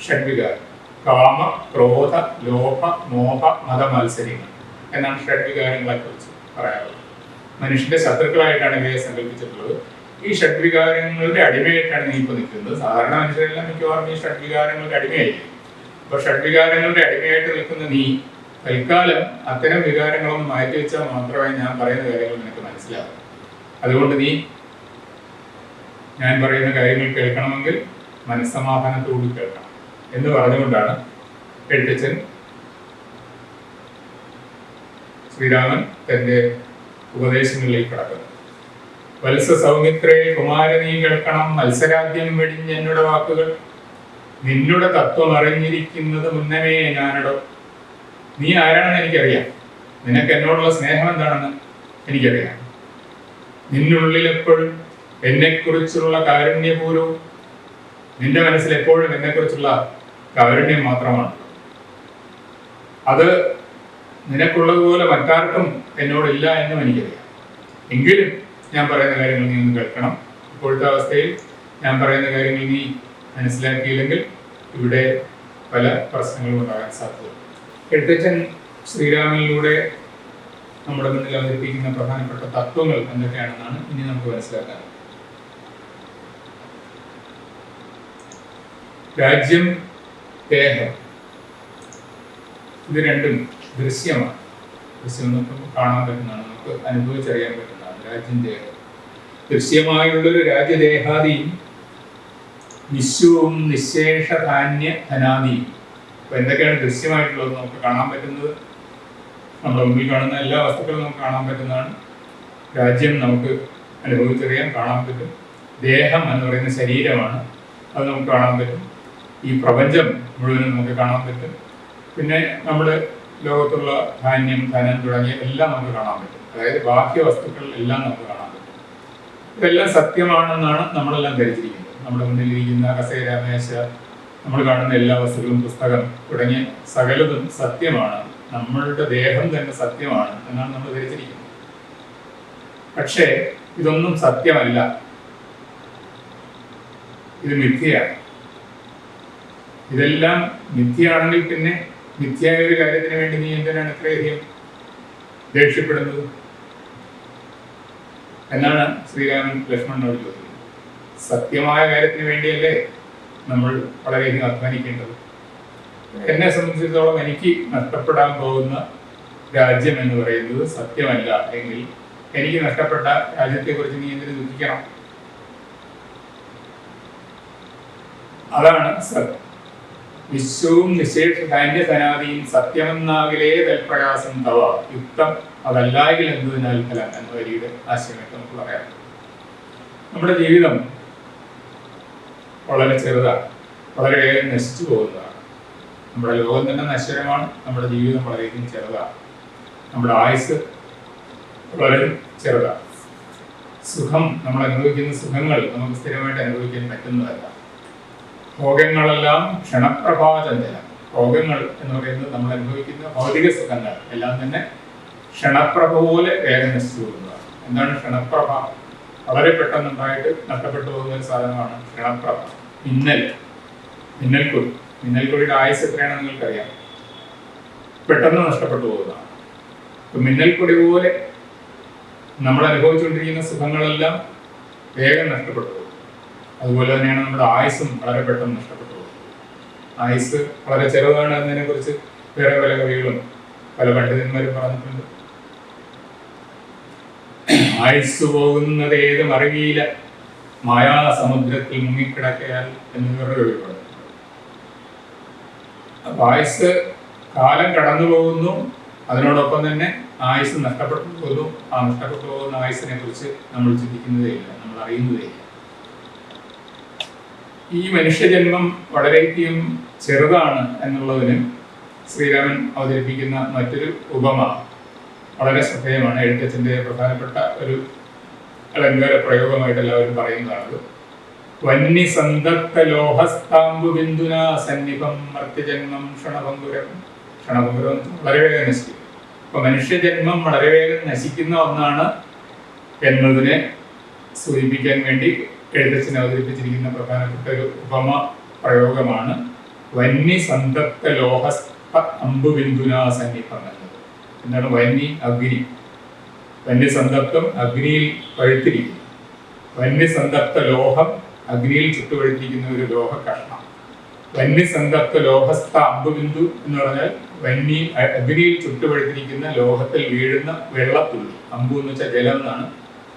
ഷഡ്വികാരം കാമ, ക്രോധ, ലോഭ, മോഹ, മത, മത്സര്യങ്ങൾ എന്നാണ് ഷഡ്വികാരങ്ങളെ കുറിച്ച് പറയാറുള്ളത്. മനുഷ്യന്റെ ശത്രുക്കളായിട്ടാണ് ഇവയെ സങ്കല്പിച്ചിട്ടുള്ളത്. ഈ ഷഡ്വികാരങ്ങളുടെ അടിമയായിട്ടാണ് നീ ഇപ്പോൾ നിൽക്കുന്നത്. സാധാരണ മനുഷ്യരെല്ലാം മിക്കവാറും ഈ ഷഡ്വികാരങ്ങളുടെ അടിമയായിരിക്കും. അപ്പൊ ഷഡ്വികാരങ്ങളുടെ അടിമയായിട്ട് നിൽക്കുന്ന നീ തൽക്കാലം അത്തരം വികാരങ്ങളൊന്നും മാറ്റിവെച്ചാൽ മാത്രമേ ഞാൻ പറയുന്ന കാര്യങ്ങൾ നിനക്ക് മനസ്സിലാവും. അതുകൊണ്ട് നീ ഞാൻ പറയുന്ന കാര്യങ്ങൾ കേൾക്കണമെങ്കിൽ മനസ്സമാധാനത്തോട് കേൾക്കണം എന്ന് പറഞ്ഞുകൊണ്ടാണ് എഴുത്തച്ഛൻ ശ്രീരാമൻ തന്റെ ഉപദേശങ്ങളിലേക്ക് കടക്കുന്നത്. വത്സ സൗമിത്രേ കുമാര നീ കേൾക്കണം, മത്സരാദ്യം വെടിഞ്ഞ എന്നുടെ വാക്കുകൾ, നിന്നുടെ തത്വം അറിഞ്ഞിരിക്കുന്നത് മുന്നമേ ഞാനടോ. നീ ആരാണെന്ന് എനിക്കറിയാം, നിനക്ക് എന്നോടുള്ള സ്നേഹം എന്താണെന്ന് എനിക്കറിയാം. നിന്നുള്ളിൽ എപ്പോഴും എന്നെക്കുറിച്ചുള്ള കാരുണ്യപൂർവ്വം, നിന്റെ മനസ്സിൽ എപ്പോഴും എന്നെക്കുറിച്ചുള്ള കാരുണ്യം മാത്രമാണ്. അത് നിനക്കുള്ളതുപോലെ മറ്റാർക്കും എന്നോടില്ല എന്നും എനിക്കറിയാം. എങ്കിലും ഞാൻ പറയുന്ന കാര്യങ്ങൾ നീ ഒന്ന് കേൾക്കണം. ഇപ്പോഴത്തെ അവസ്ഥയിൽ ഞാൻ പറയുന്ന കാര്യങ്ങൾ നീ മനസ്സിലാക്കിയില്ലെങ്കിൽ ഇവിടെ പല പ്രശ്നങ്ങളും ഉണ്ടാകാൻ സാധ്യത. എഴുത്തച്ഛൻ ശ്രീരാമനിലൂടെ നമ്മുടെ മുന്നിൽ അവതരിപ്പിക്കുന്ന പ്രധാനപ്പെട്ട തത്വങ്ങൾ എന്തൊക്കെയാണെന്നാണ് ഇനി നമുക്ക് മനസ്സിലാക്കാൻ. രാജ്യം, ദേഹം, ഇത് രണ്ടും ദൃശ്യമാണ്. ദൃശ്യം നമുക്ക് കാണാൻ പറ്റുന്നതാണ്, നമുക്ക് അനുഭവിച്ചറിയാൻ പറ്റുന്നതാണ്. രാജ്യം, ദേഹം. ദൃശ്യമായുള്ളൊരു രാജ്യദേഹാദിയും വിശ്വവും നിശേഷ ധാന്യ ധനാദിയും. അപ്പൊ എന്തൊക്കെയാണ് ദൃശ്യമായിട്ടുള്ളത്? നമുക്ക് കാണാൻ പറ്റുന്നത്, നമ്മുടെ മുമ്പിൽ കാണുന്ന എല്ലാ വസ്തുക്കളും നമുക്ക് കാണാൻ പറ്റുന്നതാണ്. രാജ്യം നമുക്ക് അനുഭവിച്ചറിയാൻ കാണാൻ പറ്റും. ദേഹം എന്ന് പറയുന്ന ശരീരമാണ്, അത് നമുക്ക് കാണാൻ പറ്റും. ഈ പ്രപഞ്ചം മുഴുവനും നമുക്ക് കാണാൻ പറ്റും. പിന്നെ നമ്മുടെ ലോകത്തുള്ള ധാന്യം, ധനം തുടങ്ങിയ എല്ലാം നമുക്ക് കാണാൻ പറ്റും. അതായത് ബാഹ്യ വസ്തുക്കൾ എല്ലാം നമുക്ക് കാണാൻ പറ്റും. ഇതെല്ലാം സത്യമാണെന്നാണ് നമ്മളെല്ലാം ധരിച്ചിരിക്കുന്നത്. നമ്മുടെ മുന്നിലിരിക്കുന്ന കസേര, മേശ, നമ്മൾ കാണുന്ന എല്ലാ വസ്തുക്കളും, പുസ്തകം തുടങ്ങിയ സകലതും സത്യമാണ്. നമ്മളുടെ ദേഹം തന്നെ സത്യമാണ് എന്നാണ് നമ്മൾ ധരിച്ചിരിക്കുന്നത്. പക്ഷേ ഇതൊന്നും സത്യമല്ല, ഇത് മിഥ്യയാണ്. ഇതെല്ലാം മിഥ്യയാണെങ്കിൽ പിന്നെ മിഥ്യയായ ഒരു കാര്യത്തിന് വേണ്ടി നീ എന്തിനാണ് ഇത്രയധികം ദേഷ്യപ്പെടുന്നത് എന്നാണ് ശ്രീരാമൻ ലക്ഷ്മണനോട് ചോദിക്കുന്നത്. സത്യമായ കാര്യത്തിന് വേണ്ടിയല്ലേ നമ്മൾ വളരെയധികം അധ്വാനിക്കേണ്ടത്. എന്നെ സംബന്ധിച്ചിടത്തോളം എനിക്ക് നഷ്ടപ്പെടാൻ പോകുന്ന രാജ്യം എന്ന് പറയുന്നത് സത്യമല്ല എങ്കിൽ എനിക്ക് നഷ്ടപ്പെട്ട രാജ്യത്തെക്കുറിച്ച് നീ എന്തിനു ദുഃഖിക്കണം? അതാണ് സത്യം. വിശ്വവും നിശേഷ ധാന്യ ധനാദിയും സത്യമെന്നാകിലേ തൽപ്രയാസം തവ യുക്തം അതല്ലായെങ്കിൽ എന്നതിനാൽ ഫലം എന്ന വരിയുടെ ആശയമൊക്കെ നമുക്ക് പറയാം. നമ്മുടെ ജീവിതം വളരെ ചെറുതാണ്, വളരെ വേഗം നശിച്ചു പോകുന്നതാണ്. നമ്മുടെ ലോകം തന്നെ നശ്വരമാണ്, നമ്മുടെ ജീവിതം വളരെയധികം ചെറുതാണ്, നമ്മുടെ ആയുസ് വളരെ ചെറുതാണ്. സുഖം, നമ്മൾ അനുഭവിക്കുന്ന സുഖങ്ങൾ നമുക്ക് സ്ഥിരമായിട്ട് അനുഭവിക്കാൻ പറ്റുന്നതല്ല. ഭോഗങ്ങളെല്ലാം ക്ഷണപ്രഭാചഞ്ചലം. ഭോഗങ്ങൾ എന്ന് പറയുന്നത് നമ്മൾ അനുഭവിക്കുന്ന ഭൗതിക സുഖങ്ങൾ എല്ലാം തന്നെ ക്ഷണപ്രഭ പോലെ വേഗം നശിച്ചു പോകുന്നതാണ്. എന്താണ് ക്ഷണപ്രഭ? വളരെ പെട്ടെന്നുണ്ടായിട്ട് നഷ്ടപ്പെട്ടു പോകുന്ന ഒരു സാധനമാണ് ക്ഷണപ്രഭ. മിന്നൽക്കൊടി. മിന്നൽക്കൊടിയുടെ ആയുസ് എത്രയാണെന്ന് നിങ്ങൾക്കറിയാം. പെട്ടെന്ന് നഷ്ടപ്പെട്ടു പോകുന്നതാണ്. മിന്നൽക്കൊടി പോലെ നമ്മൾ അനുഭവിച്ചുകൊണ്ടിരിക്കുന്ന സുഖങ്ങളെല്ലാം വേഗം നഷ്ടപ്പെട്ടു പോകും. അതുപോലെ തന്നെയാണ് നമ്മുടെ ആയുസ്സും വളരെ പെട്ടെന്ന് നഷ്ടപ്പെട്ടു പോകും. ആയുസ് വളരെ ചെറുതാണ് എന്നതിനെ കുറിച്ച് വേറെ പല കവികളും പല പണ്ഡിതന്മാരും പറഞ്ഞിട്ടുണ്ട്. ആയുസ് പോകുന്നത് ഏതും അറിയില്ല, മായാസമുദ്രത്തിൽ മുങ്ങിക്കിടക്കയാൽ എന്ന് വേറെ കവി പറഞ്ഞു. അപ്പൊ ആയുസ് കാലം കടന്നു പോകുന്നു, അതിനോടൊപ്പം തന്നെ ആയുസ് നഷ്ടപ്പെട്ടു പോകുന്നു. ആ നഷ്ടപ്പെട്ടു പോകുന്ന ആയുസിനെ കുറിച്ച് നമ്മൾ ചിന്തിക്കുന്നതേയില്ല, നമ്മൾ അറിയുന്നതേയില്ല. ഈ മനുഷ്യജന്മം വളരെയധികം ചെറുതാണ് എന്നുള്ളതിന് ശ്രീരാമൻ അവതരിപ്പിക്കുന്ന മറ്റൊരു ഉപമ വളരെ ശ്രദ്ധേയമാണ്. എഴുത്തച്ഛൻ്റെ പ്രധാനപ്പെട്ട ഒരു അലങ്കാര പ്രയോഗമായിട്ട് എല്ലാവരും പറയുന്നതാണ്. വന്നി സന്തപ്ത ലോഹസ്താംബു ബിന്ദുന സന്നിപം മർത്യജന്മം ക്ഷണഭംഗുരം. ക്ഷണഭംഗുരം വളരെ വേഗം നശിക്കും. അപ്പൊ മനുഷ്യജന്മം വളരെ വേഗം നശിക്കുന്ന ഒന്നാണ് എന്നതിനെ സൂചിപ്പിക്കാൻ വേണ്ടി എഴുത്തച്ഛൻ അവതരിപ്പിച്ചിരിക്കുന്ന പ്രധാനപ്പെട്ട ഒരു ഉപമ പ്രയോഗമാണ് വന്നി സന്തപ്ത ലോഹസ്ത അമ്പുബിന്ദുന സന്നിപം എന്നത്. എന്താണ് വന്നി? അഗ്നി. വന്യ സന്തപ്തം അഗ്നിയിൽ പഴുത്തിരിക്കുന്നു. വന്യ സന്തപ്ത ലോഹം അഗ്നിയിൽ ചുട്ടുപഴുത്തിരിക്കുന്ന ഒരു ലോഹ കഷ്ണം. വന്യ സന്തപ്ത ലോഹസ്ഥ അമ്പുബിന്ദു എന്ന് പറഞ്ഞാൽ അഗ്നിയിൽ ചുട്ടുപഴുത്തിരിക്കുന്ന ലോഹത്തിൽ വീഴുന്ന വെള്ളത്തുള്ളി. അമ്പു എന്ന് വെച്ചാൽ ജലം എന്നാണ്.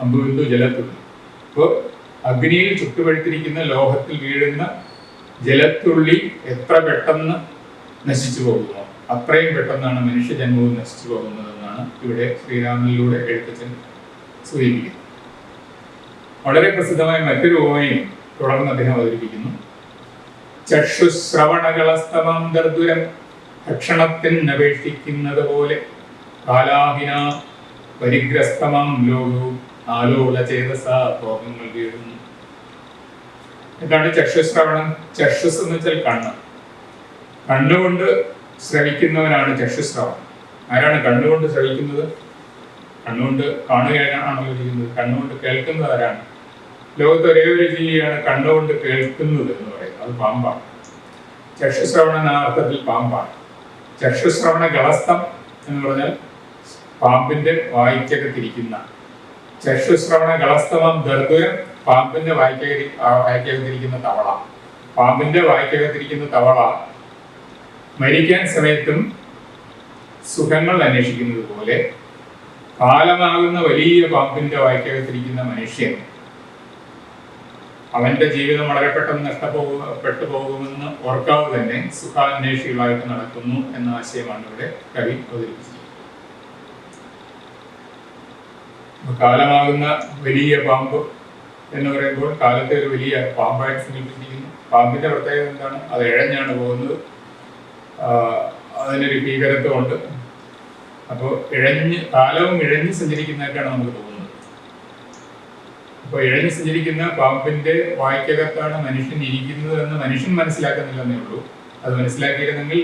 അമ്പുബിന്ദു ജലത്തുള്ളി. അപ്പോൾ അഗ്നിയിൽ ചുട്ടുപഴുത്തിരിക്കുന്ന ലോഹത്തിൽ വീഴുന്ന ജലത്തുള്ളി എത്ര പെട്ടെന്ന് നശിച്ചു പോകുമോ അത്രയും പെട്ടെന്നാണ് മനുഷ്യജന്മവും നശിച്ചു പോകുന്നതെന്നാണ് ഇവിടെ ശ്രീരാമനിലൂടെ എഴുത്തച്ഛൻ സൂചിപ്പിക്കുന്നത്. വളരെ പ്രസിദ്ധമായ മറ്റൊരു ഉപമയും തുടർന്ന് അദ്ദേഹം അവതരിപ്പിക്കുന്നു. ചക്ഷുശ്രവണകളസ്തമം ദർദുരം ഭക്ഷണത്തിനപേക്ഷിക്കുന്നത് പോലെ കാലാഹിന പരിഗ്രസ്തമാം ലോകവും ആലോല ചേതസ ഭോഗങ്ങൾ വീഴുന്നു. എന്താണ് ചക്ഷുശ്രവണം? ചക്ഷുസ് എന്ന് വെച്ചാൽ കണ്ണ്. കണ്ണുകൊണ്ട് ശ്രവിക്കുന്നവനാണ് ചക്ഷുശ്രവണം. ആരാണ് കണ്ണുകൊണ്ട് ശ്രവിക്കുന്നത്? കണ്ണുകൊണ്ട് കാണുകയാണല്ലോ ചെയ്യുന്നത്. കണ്ണുകൊണ്ട് കേൾക്കുന്നത് ആരാണ്? ലോകത്ത് ഒരേ ഒരു ജീവിയാണ് കണ്ണുകൊണ്ട് കേൾക്കുന്നത് എന്ന് പറയുന്നത്. അത് പാമ്പാണ്. ചക്ഷുശ്രവണ എന്ന അർത്ഥത്തിൽ പാമ്പാണ്. ചക്ഷുശ്രവണ ഗളസ്തം എന്ന് പറഞ്ഞാൽ പാമ്പിന്റെ വായിക്കകത്തിരിക്കുന്ന. ചക്ഷുശ്രവണ ഗളസ്തമം ദർദുരം പാമ്പിന്റെ വായിക്കകത്തിരിക്കുന്ന തവള. പാമ്പിന്റെ വായിക്കകത്തിരിക്കുന്ന തവള മരിക്കാൻ സമയത്തും സുഖങ്ങൾ അന്വേഷിക്കുന്നത് പോലെ കാലമാകുന്ന വലിയ പാമ്പിന്റെ വായിക്കകത്തിരിക്കുന്ന മനുഷ്യൻ അവന്റെ ജീവിതം വളരെ പെട്ടെന്ന് നഷ്ടപ്പെട്ടു പോകുമെന്ന് ഓർക്കാതെ തന്നെ സുഖാന്വേഷികളായിട്ട് നടക്കുന്നു എന്ന ആശയമാണ് ഇവിടെ കവി അവതരിപ്പിച്ചത്. കാലമാകുന്ന വലിയ പാമ്പ് എന്ന് പറയുമ്പോൾ കാലത്തെ ഒരു വലിയ പാമ്പായിട്ട് സങ്കല്പിച്ചിരിക്കുന്നു. പാമ്പിന്റെ പ്രത്യേകത എന്താണ്? അത് ഇഴഞ്ഞാണ് പോകുന്നത്. അതിനൊരു ഭീകരത്വമുണ്ട്. അപ്പോൾ കാലവും ഇഴഞ്ഞ് സഞ്ചരിക്കുന്നതായിട്ടാണ് നമുക്ക് തോന്നുന്നത്. അപ്പോൾ ഇഴഞ്ഞ് സഞ്ചരിക്കുന്ന പാമ്പിന്റെ വായ്ക്കകത്താണ് മനുഷ്യൻ ഇരിക്കുന്നത് എന്ന് മനുഷ്യൻ മനസ്സിലാക്കുന്നില്ലെന്നേ ഉള്ളൂ. അത് മനസ്സിലാക്കിയിരുന്നെങ്കിൽ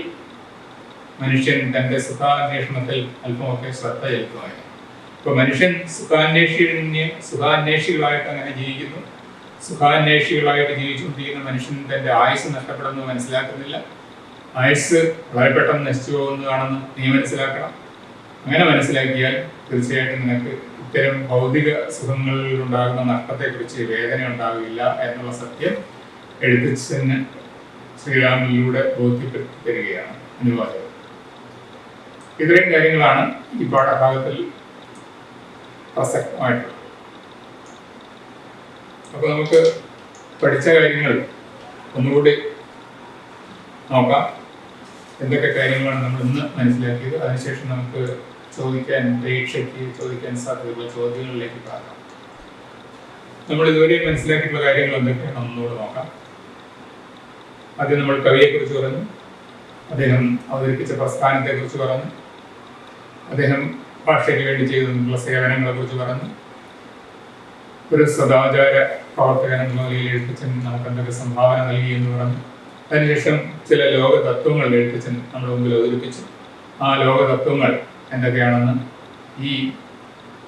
മനുഷ്യൻ തന്റെ സുഖാന്വേഷണത്തിൽ അല്പമൊക്കെ ശ്രദ്ധ ചെലുത്തുമായിരുന്നു. ഇപ്പൊ മനുഷ്യൻ സുഖാന്വേഷികളായിട്ട് അങ്ങനെ ജീവിക്കുന്നു. സുഖാന്വേഷികളായിട്ട് ജീവിച്ചുകൊണ്ടിരിക്കുന്ന മനുഷ്യൻ തന്റെ ആയുസ് നഷ്ടപ്പെടുന്നത് മനസ്സിലാക്കുന്നില്ല. ആയുസ് വളരെ പെട്ടെന്ന് നശിച്ചു പോകുന്നതാണെന്ന് നീ മനസ്സിലാക്കണം. അങ്ങനെ മനസ്സിലാക്കിയാൽ തീർച്ചയായിട്ടും നിനക്ക് ഇത്തരം ഭൗതിക സുഖങ്ങളിൽ ഉണ്ടാകുന്ന നഷ്ടത്തെക്കുറിച്ച് വേദന ഉണ്ടാവില്ല എന്നുള്ള സത്യം എഴുത്തച്ഛന് ശ്രീരാമനിലൂടെ ബോധ്യപ്പെടുത്തി തരികയാണ് അനുവാദം. ഇത്രയും കാര്യങ്ങളാണ് ഈ പാഠഭാഗത്തിൽ പ്രസക്തമായിട്ടുള്ളത്. അപ്പൊ നമുക്ക് പഠിച്ച കാര്യങ്ങൾ ഒന്നുകൂടി നോക്കാം. എന്തൊക്കെ കാര്യങ്ങളാണ് നമ്മൾ ഇന്ന് മനസ്സിലാക്കിയത്. അതിനുശേഷം നമുക്ക് പരീക്ഷയ്ക്ക് ചോദിക്കാൻ സാധ്യതയുള്ള ചോദ്യങ്ങളിലേക്ക് പോകാം. നമ്മൾ ഇതുവരെ മനസ്സിലാക്കിയിട്ടുള്ള കാര്യങ്ങൾ എന്തൊക്കെയാണ് ഒന്നുകൂടെ നോക്കാം. ആദ്യം നമ്മൾ കവിയെക്കുറിച്ച് പറഞ്ഞു. അദ്ദേഹം അവതരിപ്പിച്ച പ്രസ്ഥാനത്തെക്കുറിച്ച് പറഞ്ഞു. അദ്ദേഹം ഭാഷയ്ക്ക് വേണ്ടി ചെയ്തിട്ടുള്ള സേവനങ്ങളെ കുറിച്ച് പറഞ്ഞു. ഒരു സദാചാര പ്രവർത്തകൻ എന്ന നിലയിൽ എഴുത്തച്ഛൻ നമുക്ക് എന്തൊക്കെ സംഭാവന നൽകി എന്ന് പറഞ്ഞു. അതിനുശേഷം ചില ലോക തത്വങ്ങൾ എഴുത്തച്ഛൻ നമ്മുടെ മുമ്പിൽ അവതരിപ്പിച്ചു. ആ ലോക തത്വങ്ങൾ എന്തൊക്കെയാണെന്ന് ഈ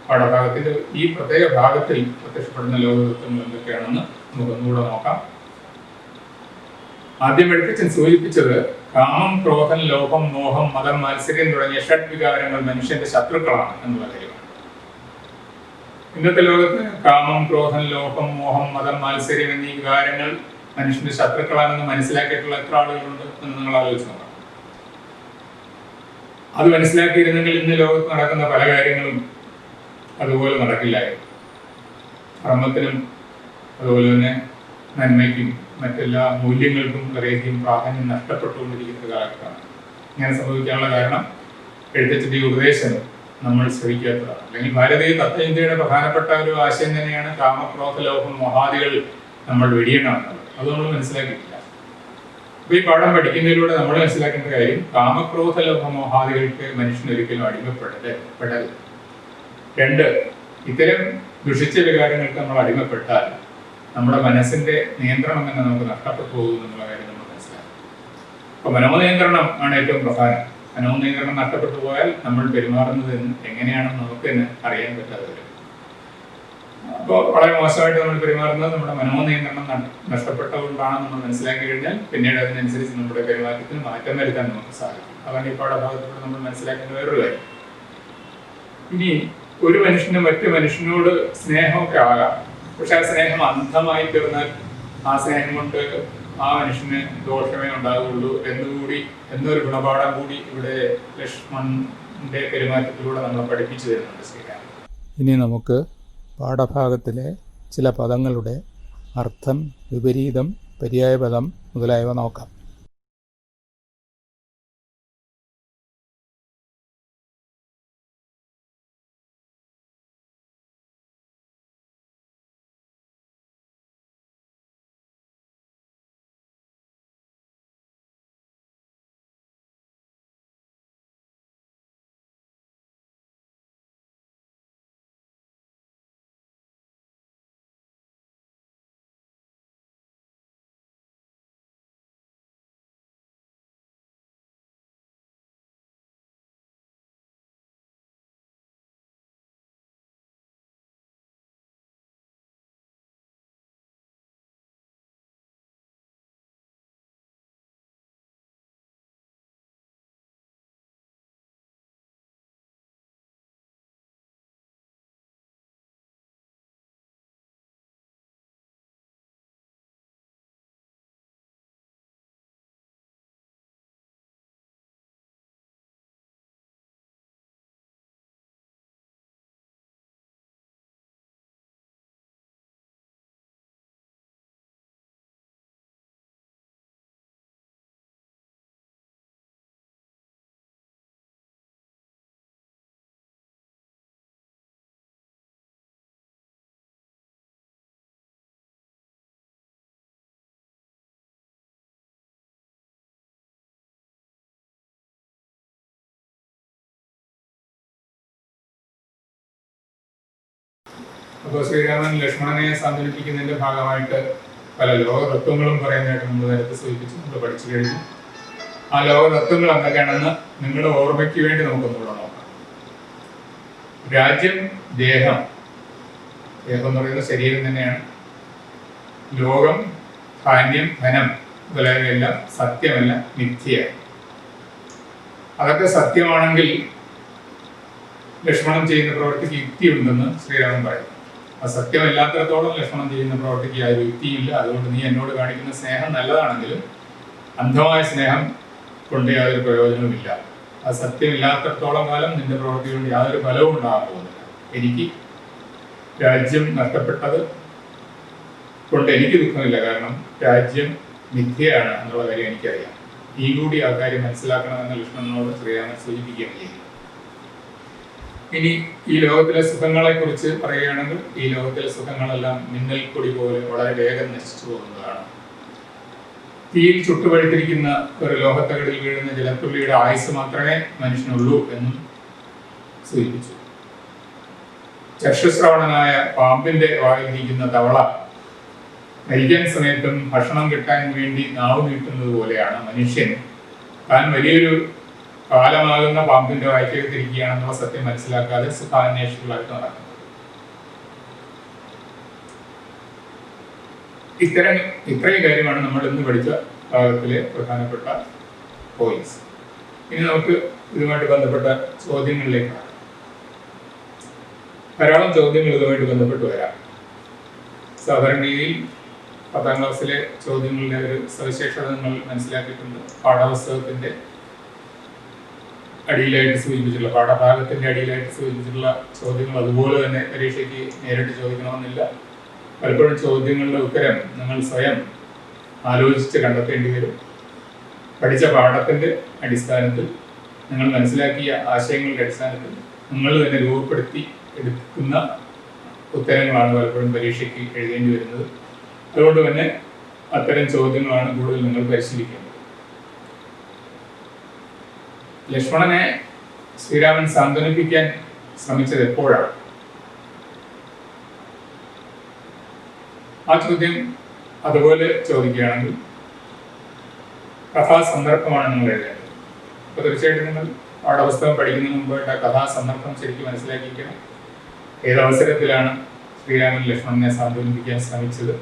പാഠഭാഗത്തിൻ്റെ ഈ പ്രത്യേക ഭാഗത്തിൽ പ്രത്യക്ഷപ്പെടുന്ന ലോക തത്വങ്ങൾ എന്തൊക്കെയാണെന്ന് നമുക്കൊന്നുകൂടെ നോക്കാം. ആദ്യം എഴുത്തച്ഛൻ സൂചിപ്പിച്ചത് കാമം, ക്രോധം, ലോഭം, മോഹം, മതം, മാത്സര്യം തുടങ്ങിയ ഷഡ്വികാരങ്ങൾ മനുഷ്യന്റെ ശത്രുക്കളാണ് എന്നുള്ള കാര്യമാണ്. ഇന്നത്തെ ലോകത്ത് കാമം, ക്രോധം, ലോഭം, മോഹം, മതം, മാത്സര്യം എന്നീ വികാരങ്ങൾ മനുഷ്യന്റെ ശത്രുക്കളാണെന്ന് മനസ്സിലാക്കിയിട്ടുള്ള എത്ര ആളുകളുണ്ട് എന്ന് നിങ്ങൾ ആലോചിച്ച് നോക്കാം. അത് മനസ്സിലാക്കിയിരുന്നെങ്കിൽ ഇന്ന് ലോകത്ത് നടക്കുന്ന പല കാര്യങ്ങളും അതുപോലെ നടക്കില്ലായിരുന്നു. ധർമ്മത്തിനും അതുപോലെ തന്നെ നന്മയ്ക്കും മറ്റെല്ലാ മൂല്യങ്ങൾക്കും വളരെയധികം പ്രാധാന്യം നഷ്ടപ്പെട്ടുകൊണ്ടിരിക്കുന്ന കാലഘട്ടമാണ്. ഇങ്ങനെ സംഭവിക്കാനുള്ള കാരണം എഴുത്തച്ഛൻ്റെ ഉപദേശം നമ്മൾ ശ്രമിക്കാത്തതാണ്. അല്ലെങ്കിൽ ഭാരതീയ തത്വചിന്തയുടെ പ്രധാനപ്പെട്ട ഒരു ആശയം തന്നെയാണ് കാമക്രോധ ലോഭം മോഹാദികൾ നമ്മൾ വെടിയണം എന്നുള്ളത്. അത് നമ്മൾ മനസ്സിലാക്കിയിട്ടില്ല. അപ്പൊ ഈ പാഠം പഠിക്കുന്നതിലൂടെ നമ്മൾ മനസ്സിലാക്കേണ്ട കാര്യം കാമക്രോധ ലോഭ മോഹാദികൾക്ക് മനുഷ്യൻ ഒരിക്കലും അടിമപ്പെടരുത്. രണ്ട്, ഇത്തരം ദുഷിച്ച വികാരങ്ങൾക്ക് നമ്മൾ അടിമപ്പെട്ടാൽ നമ്മുടെ മനസ്സിന്റെ നിയന്ത്രണം തന്നെ നമുക്ക് നഷ്ടപ്പെട്ടു പോകും എന്നുള്ള കാര്യം നമ്മൾ മനസ്സിലാക്കും. അപ്പൊ മനോനിയന്ത്രണം ആണ് ഏറ്റവും പ്രധാനം. മനോനിയന്ത്രണം നഷ്ടപ്പെട്ടു പോയാൽ നമ്മൾ പെരുമാറുന്നത് എങ്ങനെയാണെന്ന് നമുക്ക് തന്നെ അറിയാൻ പറ്റാതെ വരും. അപ്പോൾ വളരെ മോശമായിട്ട് നമ്മൾ പെരുമാറുന്നത് നമ്മുടെ മനോനിയന്ത്രണം നഷ്ടപ്പെട്ടതുകൊണ്ടാണ് നമ്മൾ മനസ്സിലാക്കി കഴിഞ്ഞാൽ പിന്നീട് അതിനനുസരിച്ച് നമ്മുടെ പെരുമാറ്റത്തിന് മാറ്റം വരുത്താൻ നമുക്ക് സാധിക്കും. അതാണ് ഈ പാഠഭാഗത്തിലൂടെ നമ്മൾ മനസ്സിലാക്കേണ്ട വേറൊരു കാര്യം. ഇനി ഒരു മനുഷ്യന് മറ്റു മനുഷ്യനോട് സ്നേഹമൊക്കെ ആകാം. പക്ഷെ ആ സ്നേഹം അന്ധമായി തീർന്നാൽ ആ സ്നേഹം കൊണ്ട് ആ മനുഷ്യന് ദോഷമേ ഉണ്ടാകുള്ളൂ എന്നൊരു ഗുണപാഠം കൂടി ഇവിടെ ലക്ഷ്മണന്റെ പെരുമാറ്റത്തിലൂടെ നമ്മൾ പഠിപ്പിച്ചു തരുന്നുണ്ട് ശ്രീരാമൻ. ഇനി നമുക്ക് പാഠഭാഗത്തിലെ ചില പദങ്ങളുടെ അർത്ഥം, വിപരീതം, പര്യായപദം മുതലായവ നോക്കാം. അപ്പോൾ ശ്രീരാമൻ ലക്ഷ്മണനെ സാന്ത്വനിപ്പിക്കുന്നതിന്റെ ഭാഗമായിട്ട് പല ലോകതത്വങ്ങളും പറയുന്നതായിട്ട് നമ്മൾ നേരത്തെ സൂചിപ്പിച്ച് നമ്മൾ പഠിച്ചു കഴിഞ്ഞു. ആ ലോകതത്വങ്ങൾ എന്തൊക്കെയാണെന്ന് നിങ്ങളുടെ ഓർമ്മയ്ക്ക് വേണ്ടി നമുക്കൊന്നുകൂടെ നോക്കാം. രാജ്യം, ദേഹം എന്ന് പറയുന്നത് ശരീരം തന്നെയാണ്. ലോകം, ധാന്യം, ധനം മുതലായവയെല്ലാം സത്യമല്ല, മിഥ്യയാണ്. അതൊക്കെ സത്യമാണെങ്കിൽ ലക്ഷ്മണൻ ചെയ്യുന്ന പ്രവൃത്തിക്ക് യുക്തിയുണ്ടെന്ന് ശ്രീരാമൻ പറയുന്നു. അസത്യമല്ലാത്തിടത്തോളം ലക്ഷ്മണൻ ചെയ്യുന്ന പ്രവൃത്തിക്ക് യാതൊരു യുക്തിയില്ല. അതുകൊണ്ട് നീ എന്നോട് കാണിക്കുന്ന സ്നേഹം നല്ലതാണെങ്കിലും അന്ധമായ സ്നേഹം കൊണ്ട് യാതൊരു പ്രയോജനവുമില്ല. അത് സത്യമില്ലാത്തിടത്തോളം കാലം നിന്റെ പ്രവൃത്തി കൊണ്ട് യാതൊരു ഫലവും ഉണ്ടാകാൻ പോകുന്നില്ല. എനിക്ക് രാജ്യം നഷ്ടപ്പെട്ടത് കൊണ്ട് എനിക്ക് ദുഃഖമില്ല, കാരണം രാജ്യം മിഥ്യയാണ് എന്നുള്ള കാര്യം എനിക്കറിയാം. ഈ കൂടി ആ കാര്യം മനസ്സിലാക്കണമെന്ന് ലക്ഷ്മണനോട് ശ്രീരാമൻ സൂചിപ്പിക്കുകയാണ് ചെയ്യുന്നത്. ഇനി ഈ ലോകത്തിലെ സുഖങ്ങളെ കുറിച്ച് പറയുകയാണെങ്കിൽ ഈ ലോകത്തിലെ സുഖങ്ങളെല്ലാം മിന്നൽ കൊടി പോലെ വളരെ വേഗം നശിച്ചു പോകുന്നതാണ്. തീയിൽ ചുട്ടുപഴുത്തിരിക്കുന്ന ഒരു ലോഹത്തകടിൽ വീഴുന്ന ജലത്തുള്ളിയുടെ ആയുസ് മാത്രമേ മനുഷ്യനുള്ളൂ എന്നും സൂചിപ്പിച്ചു. ചക്ഷുശ്രവണനായ പാമ്പിന്റെ വായിലിരിക്കുന്ന തവള മരിക്കാൻ സമയത്തും ഭക്ഷണം കിട്ടാൻ വേണ്ടി നാവ് നീട്ടുന്നത് പോലെയാണ് മനുഷ്യൻ താൻ വലിയൊരു കാലമാകുന്ന പാമ്പിന്റെ വായിക്കകത്തിരിക്കുകയാണെന്നുള്ള സത്യം മനസ്സിലാക്കാതെ സുഖാന്വേഷികളായിട്ട് നടക്കുന്നത്. ഇത്രയും കാര്യമാണ് നമ്മൾ ഇന്ന് പഠിച്ച ഭാഗത്തിലെ പ്രധാനപ്പെട്ട പോയിന്റ്സ്. ഇനി നമുക്ക് ഇതുമായിട്ട് ബന്ധപ്പെട്ട ചോദ്യങ്ങളിലേക്ക് ധാരാളം ചോദ്യങ്ങൾ ഇതുമായിട്ട് ബന്ധപ്പെട്ട് വരാം. സാധാരണ രീതിയിൽ 10ാം ക്ലാസ്സിലെ ചോദ്യങ്ങളുടെ ഒരു സവിശേഷത നിങ്ങൾ മനസ്സിലാക്കിയിട്ടുണ്ട്. പാഠപുസ്തകത്തിന്റെ അടിയിലായിട്ട് സൂചിപ്പിച്ചിട്ടുള്ള പാഠഭാഗത്തിന്റെ അടിയിലായിട്ട് സൂചിപ്പിച്ചിട്ടുള്ള ചോദ്യങ്ങൾ അതുപോലെ തന്നെ പരീക്ഷയ്ക്ക് നേരിട്ട് ചോദിക്കണമെന്നില്ല. പലപ്പോഴും ചോദ്യങ്ങളുടെ ഉത്തരം നിങ്ങൾ സ്വയം ആലോചിച്ച് കണ്ടെത്തേണ്ടി വരും. പഠിച്ച പാഠത്തിന്റെ അടിസ്ഥാനത്തിൽ നിങ്ങൾ മനസ്സിലാക്കിയ ആശയങ്ങളുടെ അടിസ്ഥാനത്തിൽ നിങ്ങൾ തന്നെ രൂപപ്പെടുത്തി എടുക്കുന്ന ഉത്തരങ്ങളാണ് പലപ്പോഴും പരീക്ഷയ്ക്ക് എഴുതേണ്ടി വരുന്നത്. അതുകൊണ്ട് തന്നെ അത്തരം ചോദ്യങ്ങളാണ് കൂടുതൽ നിങ്ങൾ പരിശീലിക്കേണ്ടത്. ലക്ഷ്മണനെ ശ്രീരാമൻ സാന്ത്വനിപ്പിക്കാൻ ശ്രമിച്ചത് എപ്പോഴാണ്? ആ ചോദ്യം അതുപോലെ ചോദിക്കുകയാണെങ്കിൽ കഥാസന്ദർഭമാണ് നിങ്ങൾ എഴുതേണ്ടത്. അപ്പോൾ തീർച്ചയായിട്ടും നിങ്ങൾ പാഠപുസ്തകം പഠിക്കുന്നതിന് മുമ്പായിട്ട് ആ കഥാസന്ദർഭം ശരിക്കും മനസ്സിലാക്കിയിരിക്കണം. ഏതവസരത്തിലാണ് ശ്രീരാമൻ ലക്ഷ്മണനെ സാന്ത്വനിപ്പിക്കാൻ ശ്രമിച്ചത്?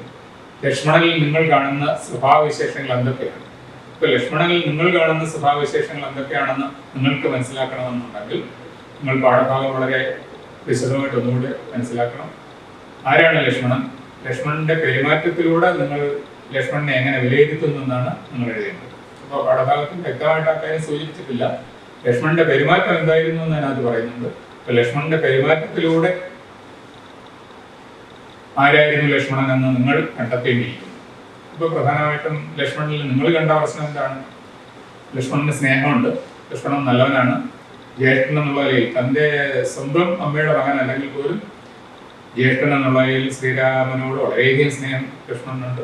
ലക്ഷ്മണനിൽ നിങ്ങൾ കാണുന്ന സ്വഭാവവിശേഷങ്ങൾ എന്തൊക്കെയാണ്? ഇപ്പോൾ ലക്ഷ്മണനിൽ നിങ്ങൾ കാണുന്ന സ്വഭാവവിശേഷങ്ങൾ എന്തൊക്കെയാണെന്ന് നിങ്ങൾക്ക് മനസ്സിലാക്കണമെന്നുണ്ടെങ്കിൽ നിങ്ങൾ പാഠഭാഗം വളരെ വിശദമായിട്ട് ഒന്നുകൂടി മനസ്സിലാക്കണം. ആരാണ് ലക്ഷ്മണൻ? ലക്ഷ്മണന്റെ പെരുമാറ്റത്തിലൂടെ നിങ്ങൾ ലക്ഷ്മണനെ എങ്ങനെ വിലയിരുത്തുന്നു എന്നാണ് നിങ്ങൾ എഴുതേണ്ടത്. അപ്പോൾ പാഠഭാഗത്തിൽ വ്യക്തമായിട്ട് ആ കാര്യം സൂചിപ്പിച്ചിട്ടില്ല. ലക്ഷ്മണന്റെ പെരുമാറ്റം എന്തായിരുന്നു എന്ന് അതിനകത്ത് പറയുന്നുണ്ട്. അപ്പൊ ലക്ഷ്മണന്റെ പെരുമാറ്റത്തിലൂടെ ആരായിരുന്നു ലക്ഷ്മണൻ എന്ന് നിങ്ങൾ കണ്ടെത്തേണ്ടിയിരിക്കുന്നു. ഇപ്പൊ പ്രധാനമായിട്ടും ലക്ഷ്മണനിൽ നിങ്ങൾ കണ്ട പ്രശ്നം എന്താണ്? ലക്ഷ്മണന് സ്നേഹമുണ്ട്, ലക്ഷ്മണൻ നല്ലവനാണ്. ജ്യേഷ്ഠൻ എന്നുള്ള നിലയിൽ തൻ്റെ സ്വന്തം അമ്മയുടെ മകൻ അല്ലെങ്കിൽ പോലും ജ്യേഷ്ഠൻ എന്നുള്ള നിലയിൽ ശ്രീരാമനോട് വളരെയധികം സ്നേഹം ലക്ഷ്മണനുണ്ട്.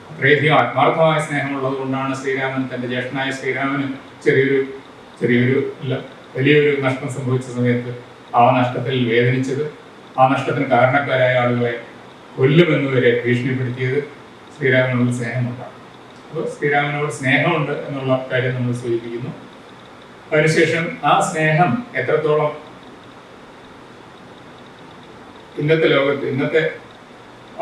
അത്രയധികം ആത്മാർത്ഥമായ സ്നേഹമുള്ളത് കൊണ്ടാണ് ശ്രീരാമൻ തൻ്റെ ജ്യേഷ്ഠനായ ശ്രീരാമന് വലിയൊരു നഷ്ടം സംഭവിച്ച സമയത്ത് ആ നഷ്ടത്തിൽ വേദനിച്ചത്, ആ നഷ്ടത്തിന് കാരണക്കാരായ ആളുകളെ കൊല്ലുമെന്നുവരെ ഭീഷണിപ്പെടുത്തിയത് ശ്രീരാമനോട് സ്നേഹമുണ്ടാണ്. അപ്പോൾ ശ്രീരാമനോട് സ്നേഹമുണ്ട് എന്നുള്ള കാര്യം നമ്മൾ സൂചിപ്പിക്കുന്നു. അതിനുശേഷം ആ സ്നേഹം എത്രത്തോളം ഇന്നത്തെ ലോകത്ത് ഇന്നത്തെ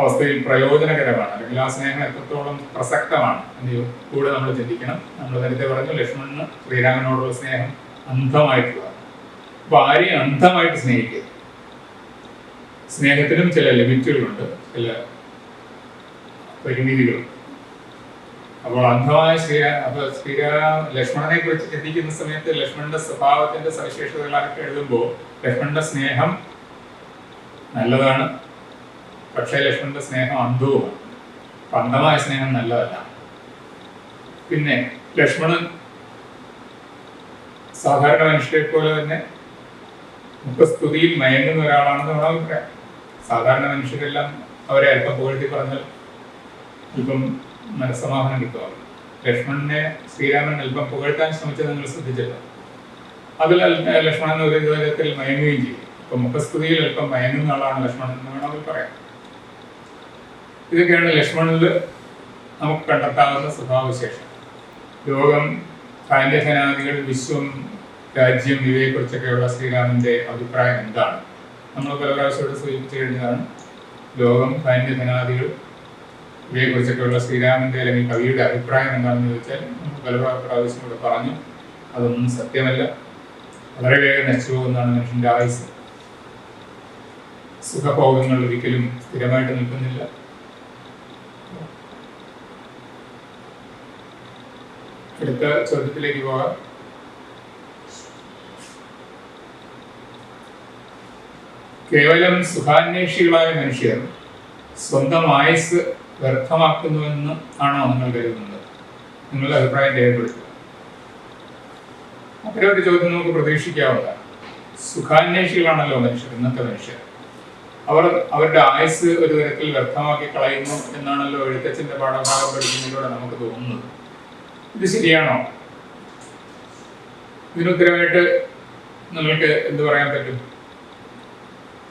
അവസ്ഥയിൽ പ്രയോജനകരമാണ്, അല്ലെങ്കിൽ ആ സ്നേഹം എത്രത്തോളം പ്രസക്തമാണ് എന്ന് കൂടെ നമ്മൾ ചിന്തിക്കണം. നമ്മൾ നേരത്തെ പറഞ്ഞു ലക്ഷ്മണന് ശ്രീരാമനോടുള്ള സ്നേഹം അന്ധമായിട്ടുള്ളതാണ്. അപ്പൊ ആരെയും അന്ധമായിട്ട് സ്നേഹിക്കുക, സ്നേഹത്തിനും ചില ലിമിറ്റുകളുണ്ട്, ചില പരിമിതികളുണ്ട്. അപ്പോൾ അന്ധമായ ലക്ഷ്മണനെ കുറിച്ച് ചിന്തിക്കുന്ന സമയത്ത് ലക്ഷ്മണന്റെ സ്വഭാവത്തിന്റെ സവിശേഷതകളൊക്കെ എഴുതുമ്പോൾ ലക്ഷ്മണന്റെ സ്നേഹം നല്ലതാണ്, പക്ഷേ ലക്ഷ്മണന്റെ സ്നേഹം അന്ധവുമാണ്. അന്ധമായ സ്നേഹം നല്ലതല്ല. പിന്നെ ലക്ഷ്മണൻ സാധാരണ മനുഷ്യരെ പോലെ തന്നെ മുഖസ്തുതിയിൽ മയങ്ങുന്ന ഒരാളാണെന്ന് വേണം പറയാം. സാധാരണ മനുഷ്യരെല്ലാം അവരെ അല്പം പുകഴ്ത്തി പറഞ്ഞാൽ അല്പം മനസ്സമാധാനം കിട്ടുക. ലക്ഷ്മണനെ ശ്രീരാമൻ അല്പം പുകഴ്ത്താൻ ശ്രമിച്ചത് നിങ്ങൾ ശ്രദ്ധിച്ചല്ലോ. അതിൽ ലക്ഷ്മണൻ ഒരു തരത്തിൽ മയങ്ങുകയും ചെയ്യും. ഇപ്പൊ മുഖസ്തുതിയിൽ അല്പം മയങ്ങുന്ന ആളാണ് ലക്ഷ്മണൻ എന്ന് വേണമെങ്കിൽ പറയാം. ഇതൊക്കെയാണ് ലക്ഷ്മണനിൽ നമുക്ക് കണ്ടെത്താവുന്ന സ്വഭാവവിശേഷം. ലോകം, കാന്യസേനാദികൾ, വിശ്വം, രാജ്യം ഇവയെക്കുറിച്ചൊക്കെയുള്ള ശ്രീരാമന്റെ അഭിപ്രായം എന്താണ്? നമ്മൾ പല പ്രാവശ്യത്തോട് സൂചിപ്പിച്ചു കഴിഞ്ഞതാണ്. ലോകം, കാന്യസേനാദികൾ ഇവയെക്കുറിച്ചൊക്കെയുള്ള ശ്രീരാമന്റെ അല്ലെങ്കിൽ കവിയുടെ അഭിപ്രായം എന്താണെന്ന് ചോദിച്ചാൽ നമ്മൾ പല പ്രാവശ്യം കൂടെ പറഞ്ഞു. അതൊന്നും സത്യമല്ല. വളരെ വേഗം നശിച്ചു പോകുന്നതാണ് മനുഷ്യന്റെ ആയുസ്. സുഖഭോഗങ്ങൾ ഒരിക്കലും സ്ഥിരമായിട്ട് നിൽക്കുന്നില്ല. അടുത്ത ചോദ്യത്തിലേക്ക് പോകാം. കേവലം സുഖാന്വേഷികളായ മനുഷ്യർ സ്വന്തം ആയുസ് വ്യർത്ഥമാക്കുന്നുവെന്ന് ആണോ നിങ്ങൾ കരുതുന്നത്? നിങ്ങളുടെ അഭിപ്രായം രേഖപ്പെടുത്തുക. അത്തരം ഒരു ചോദ്യം നമുക്ക് പ്രതീക്ഷിക്കാവുന്നതാണ്. സുഖാന്വേഷികളാണല്ലോ മനുഷ്യർ, ഇന്നത്തെ മനുഷ്യർ. അവരുടെ ആയുസ് ഒരു തരത്തിൽ വ്യർത്ഥമാക്കി കളയുന്നു എന്നാണല്ലോ എഴുത്തച്ഛന്റെ പാഠഭാഗം പഠിക്കുന്നതിലൂടെ നമുക്ക് തോന്നുന്നത്. ഇത് ശരിയാണോ? ഇതിനുത്തരമായിട്ട് നിങ്ങൾക്ക് എന്ത് പറയാൻ പറ്റും?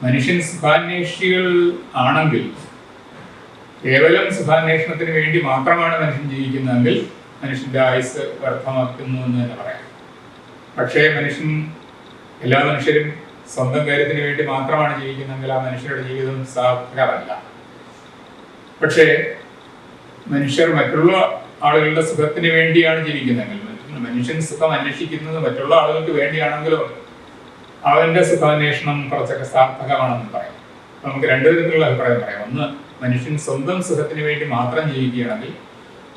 മനുഷ്യൻ സുഖാന്വേഷികൾ ആണെങ്കിൽ, കേവലം സുഖാന്വേഷണത്തിന് വേണ്ടി മാത്രമാണ് മനുഷ്യൻ ജീവിക്കുന്നതെങ്കിൽ മനുഷ്യന്റെ ആയുസ് വ്യർത്ഥമാക്കുന്നു എന്ന് തന്നെ പറയാം. പക്ഷേ എല്ലാ മനുഷ്യരും സ്വന്തം കാര്യത്തിന് വേണ്ടി മാത്രമാണ് ജീവിക്കുന്നതെങ്കിൽ ആ മനുഷ്യരുടെ ജീവിതം സാർത്ഥകമല്ല. പക്ഷേ മനുഷ്യർ മറ്റുള്ള ആളുകളുടെ സുഖത്തിന് വേണ്ടിയാണ് ജീവിക്കുന്നതെങ്കിൽ, മനുഷ്യൻ സുഖം അന്വേഷിക്കുന്നത് മറ്റുള്ള ആളുകൾക്ക് വേണ്ടിയാണെങ്കിലോ അവന്റെ സുഖാന്വേഷണം കുറച്ചൊക്കെ സാർത്ഥകമാണെന്ന് പറയാം. നമുക്ക് രണ്ടു തരത്തിലുള്ള അഭിപ്രായം പറയാം. ഒന്ന്, മനുഷ്യൻ സ്വന്തം സുഖത്തിന് വേണ്ടി മാത്രം ജീവിക്കുകയാണെങ്കിൽ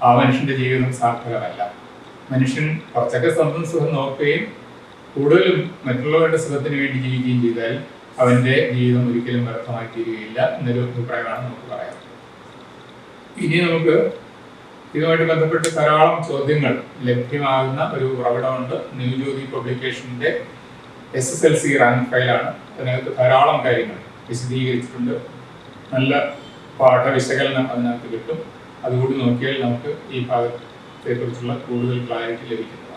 ആ മനുഷ്യന്റെ ജീവിതം സാർത്ഥകമല്ല. മനുഷ്യൻ കുറച്ചൊക്കെ സ്വന്തം സുഖം നോക്കുകയും കൂടുതലും മറ്റുള്ളവരുടെ സുഖത്തിന് വേണ്ടി ജീവിക്കുകയും ചെയ്താൽ അവന്റെ ജീവിതം ഒരിക്കലും വ്യർത്ഥമായി തീരുകയില്ല എന്നൊരു അഭിപ്രായമാണ് നമുക്ക് പറയാം. ഇനി നമുക്ക് ഇതുമായിട്ട് ബന്ധപ്പെട്ട് ധാരാളം ചോദ്യങ്ങൾ ലഭ്യമാകുന്ന ഒരു ഉറവിടമുണ്ട്. Newjyothi പബ്ലിക്കേഷന്റെ SSLC rank ഫയലാണ്. അതിനകത്ത് ധാരാളം കാര്യങ്ങൾ വിശദീകരിച്ചിട്ടുണ്ട്. നല്ല പാഠവിശകലനം അതിനകത്ത് കിട്ടും. അതുകൂടി നോക്കിയാൽ നമുക്ക് ഈ ഭാഗത്തെക്കുറിച്ചുള്ള കൂടുതൽ ക്ലാരിറ്റി ലഭിക്കും.